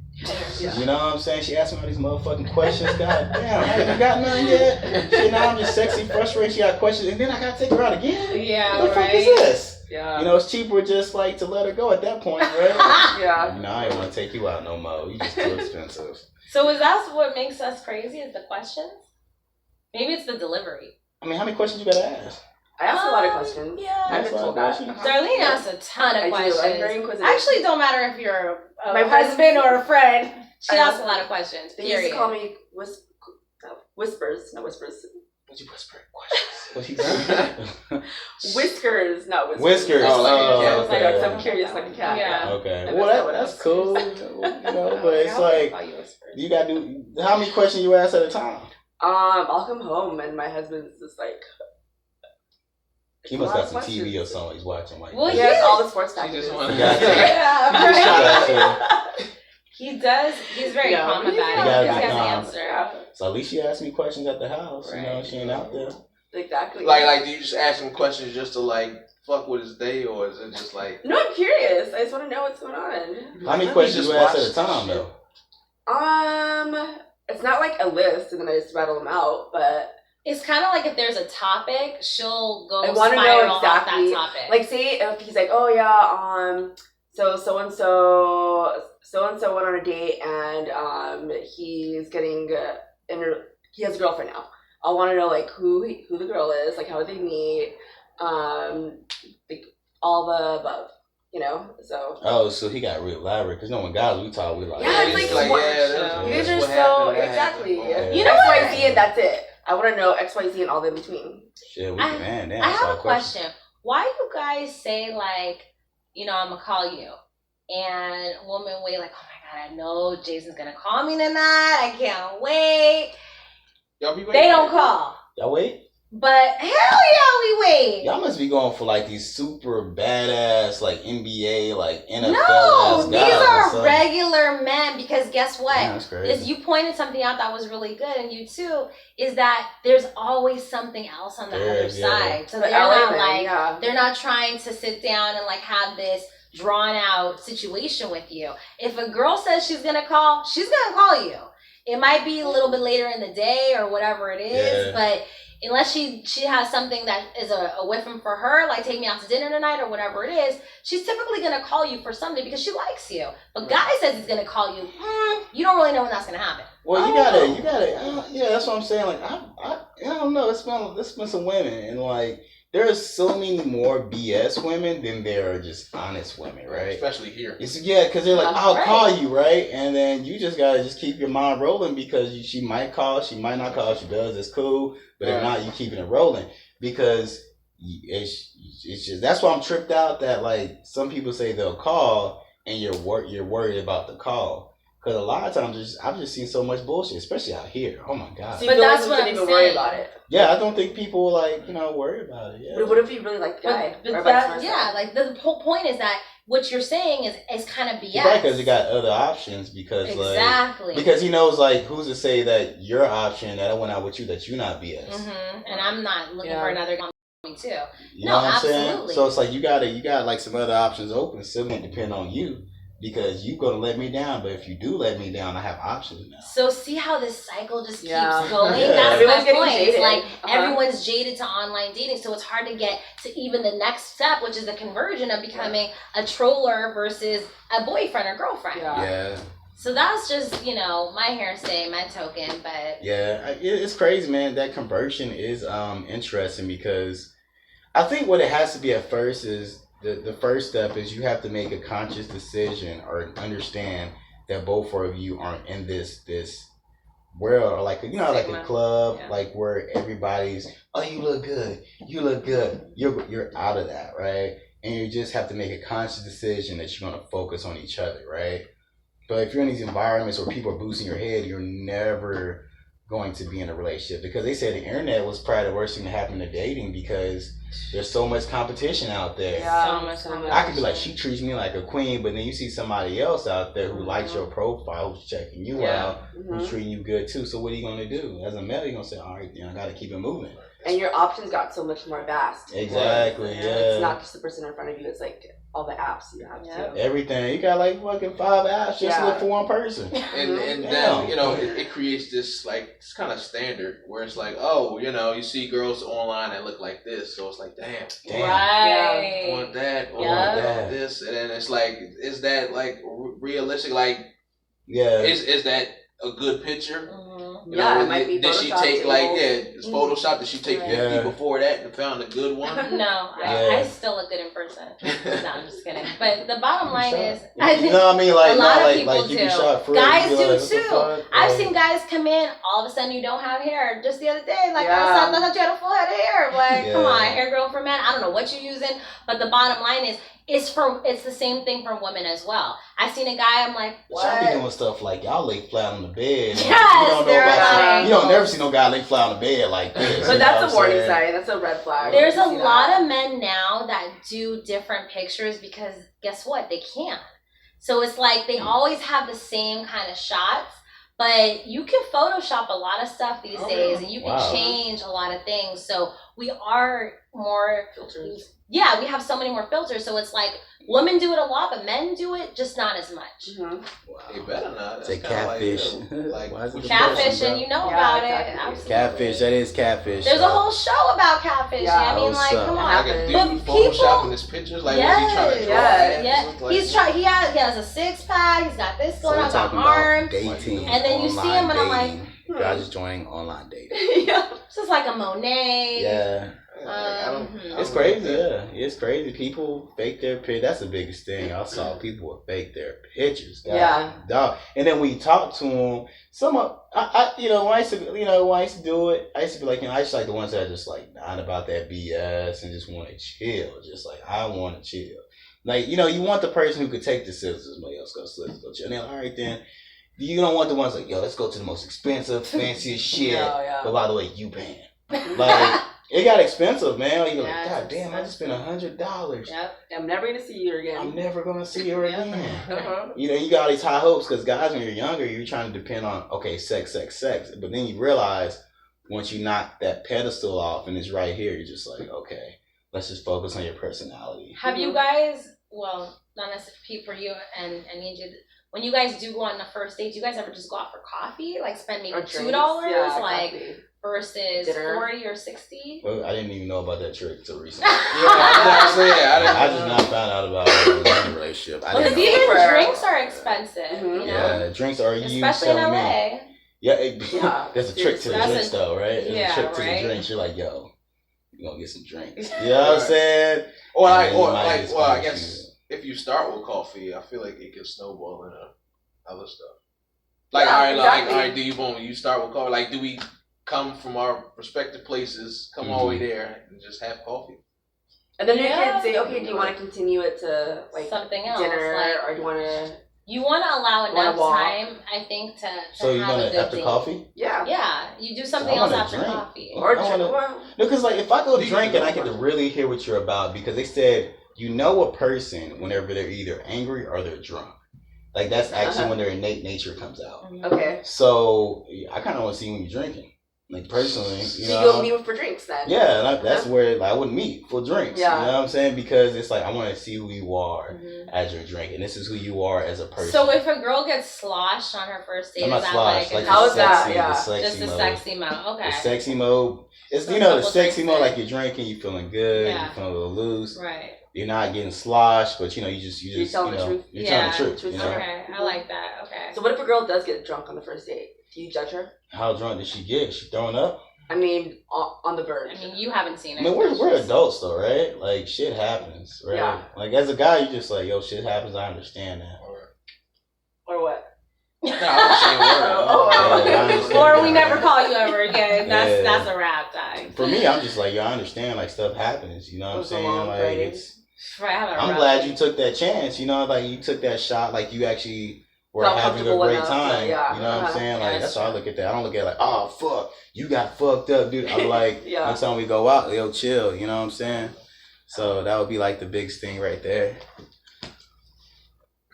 Yeah. You know what I'm saying? She asked me all these motherfucking questions. God damn, I haven't got none yet. Shit, now I'm just sexy, frustrated. She got questions, and then I gotta take her out again. Yeah, What the fuck is right. this? Yeah. You know, it's cheaper just like to let her go at that point, right? Yeah. No, I ain't want to take you out no more. You just too expensive. So is that what makes us crazy, is the questions? Maybe it's the delivery. I mean, how many questions you gotta ask? I asked a lot of questions. Yeah. I've been told that. Darlene asks a ton of I do. questions. I'm very inquisitive. Actually, don't matter if you're a My husband or a friend. She I asks a also- lot of questions. They used Period. to call me whispers, not whispers. What you whisper questions? What you doing? Whiskers, not whispers. Whiskers. Oh, like a cat. I was like, okay. 'cause I'm curious like a cat. Yeah. Okay. And Well, that's not what that's I cool. was- You know, but it's like you gotta do. How many questions you ask at a time? I'll come home and my husband's just like. He must got some TV or something he's watching. Like, Well, He has all the sports packages. just wanted- Yeah. Yeah, He just right. shot that He does. He's very Yeah, calm he's about it. You gotta He be has an calm. answer. Yeah, So at least she asked me questions at the house. You know, Right. she ain't out there. exactly. Like, do you just ask him questions just to like fuck with his day, or is it just like? No, I'm curious. I just want to know what's going on. How many Let me questions just you ask watch at a time shit. though? it's not like a list and then I just rattle them out, but It's kind of like if there's a topic, she'll go I want to know spiral exactly. off that topic. Like, say if he's like, oh yeah, so and so went on a date and he's getting he has a girlfriend now. I want to know like who the girl is, like how did they meet, like all the above, you know. So Oh, so he got real elaborate because no one guys we talk we like. Yeah, it's like what- that's you guys are what so happened, that exactly. happened. You know X, what? Y, Z, and that's it. I want to know X, Y, Z, and all the in between. Shit, I have a question. Why do you guys say like, you know, I'm gonna call you, and women wait like, oh my god, I know Jason's gonna call me tonight. I can't wait. Y'all be waiting. They don't call, Y'all wait. but hell yeah, we wait. Y'all must be going for like these super badass like NBA like NFL. No, these are something. regular men because guess what? Yeah, that's crazy. Is you pointed something out that was really good, and you too, is that there's always something else on the other There's, yeah. side. So The they're not LA like yeah. they're not trying to sit down and like have this drawn out situation with you. If a girl says she's gonna call, she's gonna call you. It might be a little bit later in the day or whatever it is, Yeah. but unless she has something that is a whiffing for her, like take me out to dinner tonight or whatever it is, she's typically gonna call you for something because she likes you. But guy says he's gonna call you, you don't really know when that's gonna happen. Well, you gotta, yeah, that's what I'm saying. Like, I don't know. It's been some women, and like, there's so many more BS women than there are just honest women, right? Especially here. It's because they're like, I'll Right. call you, right? And then you just gotta just keep your mind rolling because she might call, she might not call. If she does, it's cool. But if not, you keeping it rolling because it's just that's why I'm tripped out that like some people say they'll call and you're worried about the call. Because a lot of times, I've just seen so much bullshit, especially out here. Oh my god! So you But feel that's like what we I'm shouldn't even worry saying. about it. Yeah, I don't think people like worry about it. Yeah. But what if you really like the guy? But or that, vice versa? yeah, like the whole point is that what you're saying is kind of BS. Right, because you got other options. Because exactly. because he knows like who's to say that your option that I went out with you that you're not BS. And I'm not looking for another guy too. You know what I'm saying? absolutely. So it's like you got like some other options open. Still gonna depend on you because you gonna let me down. But if you do let me down, I have options now. So see how this cycle just keeps Yeah. going? Yeah. That's Everyone's my getting point. It's jaded. like Uh-huh. everyone's jaded to online dating, so it's hard to get to even the next step, which is the conversion of becoming a troller versus a boyfriend or girlfriend. Yeah. So that's just, my hearsay, my token, but Yeah, it's crazy, man. That conversion is interesting because I think what it has to be at first is the first step is you have to make a conscious decision or understand that both of you aren't in this world or like like a club like where everybody's you look good, you're out of that, right? And you just have to make a conscious decision that you're going to focus on each other, right? But if you're in these environments where people are boosting your head, you're never going to be in a relationship because they said the internet was probably the worst thing to happen to dating because there's so much competition out there. Yeah, so much. I could be like, she treats me like a queen, but then you see somebody else out there who likes your profile, who's checking you out, who's treating you good too. So what are you going to do? As a male, you're going to say, all right, I got to keep it moving. And your options got so much more vast. Exactly, yeah. It's not just the person in front of you, it's like all the apps you have too. Everything. You got like fucking 5 apps just to look for one person. And then it creates this like it's kind of standard where it's like, oh, you see girls online that look like this, so it's like, damn, right. I want that, I Yeah. want this, and then it's like, is that like realistic? Like, Yeah. is that a good picture? You Yeah, know, it might be did she Photoshopped take like tables. it's Photoshop? Did she take 50 before that and found a good one? No, Yeah. I still look good in person. No, I'm just kidding. But the bottom line is, You know what I mean? Like, a lot not of people like you do. be shot free. Guys you do be like, what the too. fuck? I've Yeah. seen guys come in, all of a sudden you don't have hair. Just the other day, like, Yeah. I thought you had a full head of hair. Like, come Yeah. on, hair growth for men. I don't know what you're using, but the bottom line is, it's the same thing for women as well. I've seen a guy, I'm like, what? Y'all be doing stuff like y'all lay flat on the bed. Yes, you don't know they're about like- you don't never see no guy lay flat on the bed like this. But you that's know a what warning I'm saying? sign. That's a red flag. There's a You see lot that. of men now that do different pictures because guess what? They can't. So it's like they always have the same kind of shots, but you can Photoshop a lot of stuff these days and you can change a lot of things. So we are more Filters. Yeah, we have so many more filters. So it's like women do it a lot, but men do it just not as much. They better not. That's Say kinda catfish. Like, Why is it what the you Catfish, bro? and you know Yeah, about exactly. it. Absolutely. Catfish, that is catfish. There's a whole show about catfish. Yeah. I mean, What's like, up? come It on. Like a happens. dude But photoshopping people- his pictures. Like, what's he trying to draw? Yes. ads? Yeah, It's like- he has a 6-pack. He's got this So going we're on, got talking about arms. dating, And then you see online him and I'm like, dating. Guys just joining online dating. Yeah. This is like a Monet. Yeah. Like, I don't It's crazy, yeah. It's crazy. People fake their pictures. That's the biggest thing. I saw people would fake their pictures. God, Yeah. Dog. And then when you talk to them, some of when I used to do it, I used to be like, I used to like the ones that are just like not about that BS and just want to chill. Just like I want to chill. Like, you want the person who could take the scissors, somebody else go scissors, go chill. And then, all right, then you don't want the ones like, yo, let's go to the most expensive, fanciest shit. Yeah. But by the way, you paying. Like, it got expensive, man. Like, you're Yeah, like, God it's damn, I just spent $100. Yep. I'm never gonna see you again. I'm never gonna see her Yeah. again. Uh-huh. You got all these high hopes because guys, when you're younger, you're trying to depend on sex, but then you realize once you knock that pedestal off and it's right here, you're just like, okay, let's just focus on your personality. Have you guys, well, not necessarily for you and need you, when you guys do go on the first date, do you guys ever just go out for coffee? Like spend maybe Or $2, drinks. Yeah, like exactly. versus Dinner. 40 or 60? Well, I didn't even know about that trick till recently. Yeah, that's what I'm saying. I just not found out about it in a relationship. I Because didn't know. even For- drinks are expensive, you know? Yeah, drinks are you Especially in telling me. LA. Yeah, Yeah, there's a trick to the That's drinks, a- though, right? There's yeah, a trick to right. the drinks. You're like, yo, you gonna get some drinks. You know what I'm saying? Or And like, then you or might like, just well, I finish guess if you start with coffee, I feel like it can snowball into other stuff. Like, Yeah, all right, exactly. all right, do you start with coffee? Like, do we come from our respective places, come all the way there, and just have coffee? And then you Yeah. can say, okay, do you want to continue it to like Something else. dinner, Like, or do you want to? you want to allow Wanna enough walk. time, I think, to So you're have a gonna good after date. coffee? Yeah. Yeah, you do something I else wanna after drink. coffee. Or I drink. wanna- Well, No, because like if I go You drink can and I go get to for it. really hear what you're about, because they said you know a person whenever they're either angry or they're drunk. Like that's actually Uh-huh. when their innate nature comes out. okay. So I kind of want to see when you're drinking. Like personally, So you you know. go meet for drinks then. Yeah, and that's where like, I wouldn't meet for drinks. Yeah. You know what I'm saying? Because it's like I want to see who you are Mhm. as you're drinking. This is who you are as a person. So if a girl gets sloshed on her first date, I'm is not that sloshed, like, like How the is that? sexy, Yeah. the sexy just a mode. sexy mode? Okay. The sexy mode. It's So a the couple sexy drinks mode in. like you're drinking, you feeling good, Yeah. you feeling a little loose. Right. You're not getting sloshed, but you just You're telling the truth. You're Yeah. telling the truth. Truth You know? Okay. I like that. Okay. So what if a girl does get drunk on the first date? Do you judge her? How drunk did she get? She throwing up? I mean, on the verge. I mean, you haven't seen I it. mean, we're adults though, right? Like shit happens, right? Yeah. Like as a guy, you just like, yo, shit happens. I understand that. Or what? No, I'm saying word. Oh, Yeah, I understand. Or we never call you ever again. Yeah. That's a wrap, die. For me, I'm just like, yo, I understand. Like stuff happens. You know what I'm It was a saying? long Like Friday. it's. Right, I have a I'm wrap. glad you took that chance. You know, like you took that shot. Like you actually were Felt having a comfortable great enough to- time. yeah. You know what I'm Uh-huh. saying? Yeah, Like that's that's how I look at that. I don't look at it like, oh fuck, you got fucked up, dude. I'm like, Yeah. next time we go out, yo, chill. You know what I'm saying? So that would be like the biggest thing right there.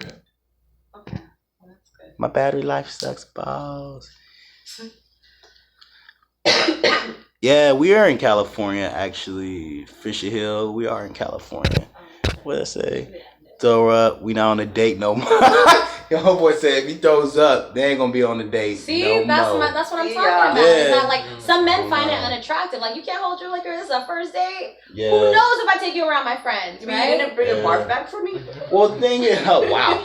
Okay. Well, that's good. My battery life sucks balls. Yeah, we are in California actually. Fisher Hill, we are in California. What did I say? Throw up, we not on a date no more. Your homeboy said if he throws up, they ain't gonna be on a date. See, no that's more. what I'm talking Yeah. about. Is Yeah. that like some men Oh, find it no. unattractive? Like you can't hold your liquor. This is a first date. Yeah. Who knows if I take you around my friends, You mean right? you didn't bring Yeah. a barf back for me? Well, the thing is, oh, wow.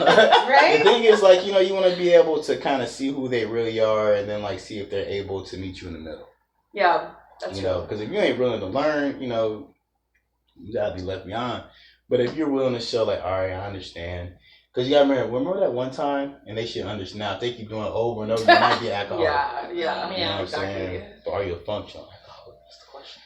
Right? The thing is, like, you know, you want to be able to kind of see who they really are, and then like see if they're able to meet you in the middle. Yeah, that's You true. know, because if you ain't willing to learn, you know, you gotta be left behind. But if you're willing to show, like, all right, I understand. Because you gotta remember that one time, and they should understand. Now, if they keep doing it over and over, you might get alcohol. Yeah, You know Yeah, what I'm exactly. saying? But are you a function? Like, oh, that's the question.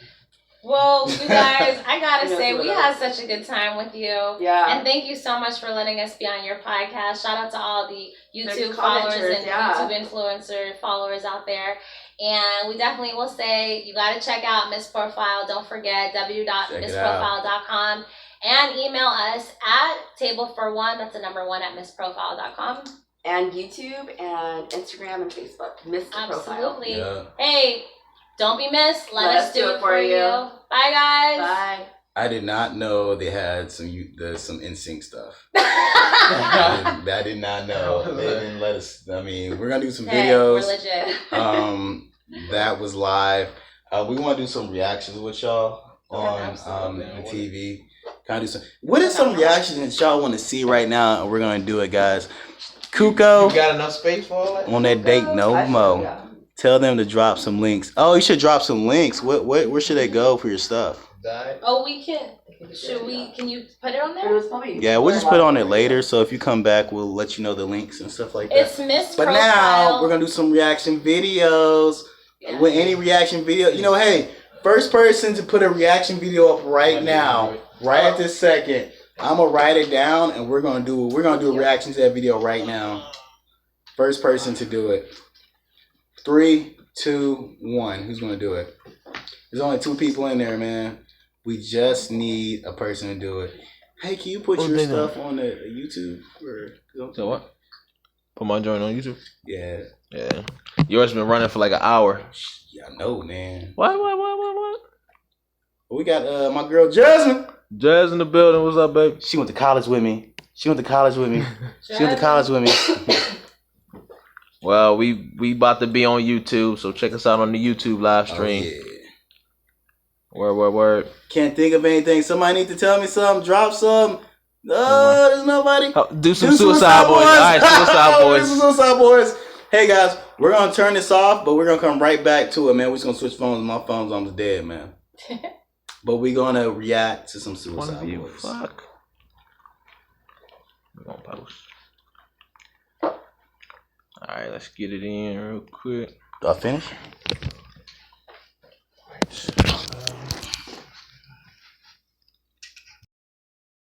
Well, you guys, I gotta Yeah, say, so we that- had such a good time with you. Yeah. And thank you so much for letting us be on your podcast. Shout out to all the YouTube The followers commenters, and yeah. YouTube influencer followers out there. And we definitely will say you got to check out Miss Profile. Don't forget w.missprofile.com and email us at table41. That's the number 1 at missprofile.com. And YouTube and Instagram and Facebook. Missed Profile. Absolutely. Yeah. Hey, Don't be missed. Let us do it for you. Bye, guys. Bye. I did not know they had some NSYNC stuff. I did not know. They didn't let us. I mean, we're gonna do some videos. We're legit. That was live. We want to do some reactions with y'all on absolutely. the TV. Kind of do some. What is some reactions that y'all want to see right now? And we're gonna do it, guys. Kuko You got enough space for all that? on that date no mo. Tell them to drop some links. Oh, you should drop some links. Where should they go for your stuff? Oh, we can. Should we? Can you put it on It there? was probably Yeah, we'll just put it on it later. So if you come back, we'll let you know the links and stuff like that. It's Miss But Profile. now we're gonna do some reaction videos. Yeah. With any reaction video, hey, first person to put a reaction video up right now, right at this second, I'm gonna write it down and we're gonna do a reaction to that video right now. First person to do it. 3, 2, 1. Who's gonna do it? There's only 2 people in there, man. We just need a person to do it. Hey, can you put your stuff on the YouTube? So what? Put my joint on YouTube? Yeah. Yeah. Yours been running for like an hour. Yeah, I know, man. What? We got my girl Jasmine. Jazz in the building. What's up, baby? She went to college with me. Well, we about to be on YouTube, so check us out on the YouTube live stream. Oh, yeah. Word. Can't think of anything. Somebody need to tell me something. Drop some. No, there's nobody. Oh, do some Suicide Boys. All right, Suicide Boys. Do some Suicide Boys. Hey guys, we're gonna turn this off, but we're gonna come right back to it, man. We're just gonna switch phones. My phone's almost dead, man. But we're gonna react to some Suicide Boys. Fuck. We're gonna post. All right, let's get it in real quick. Do I finish?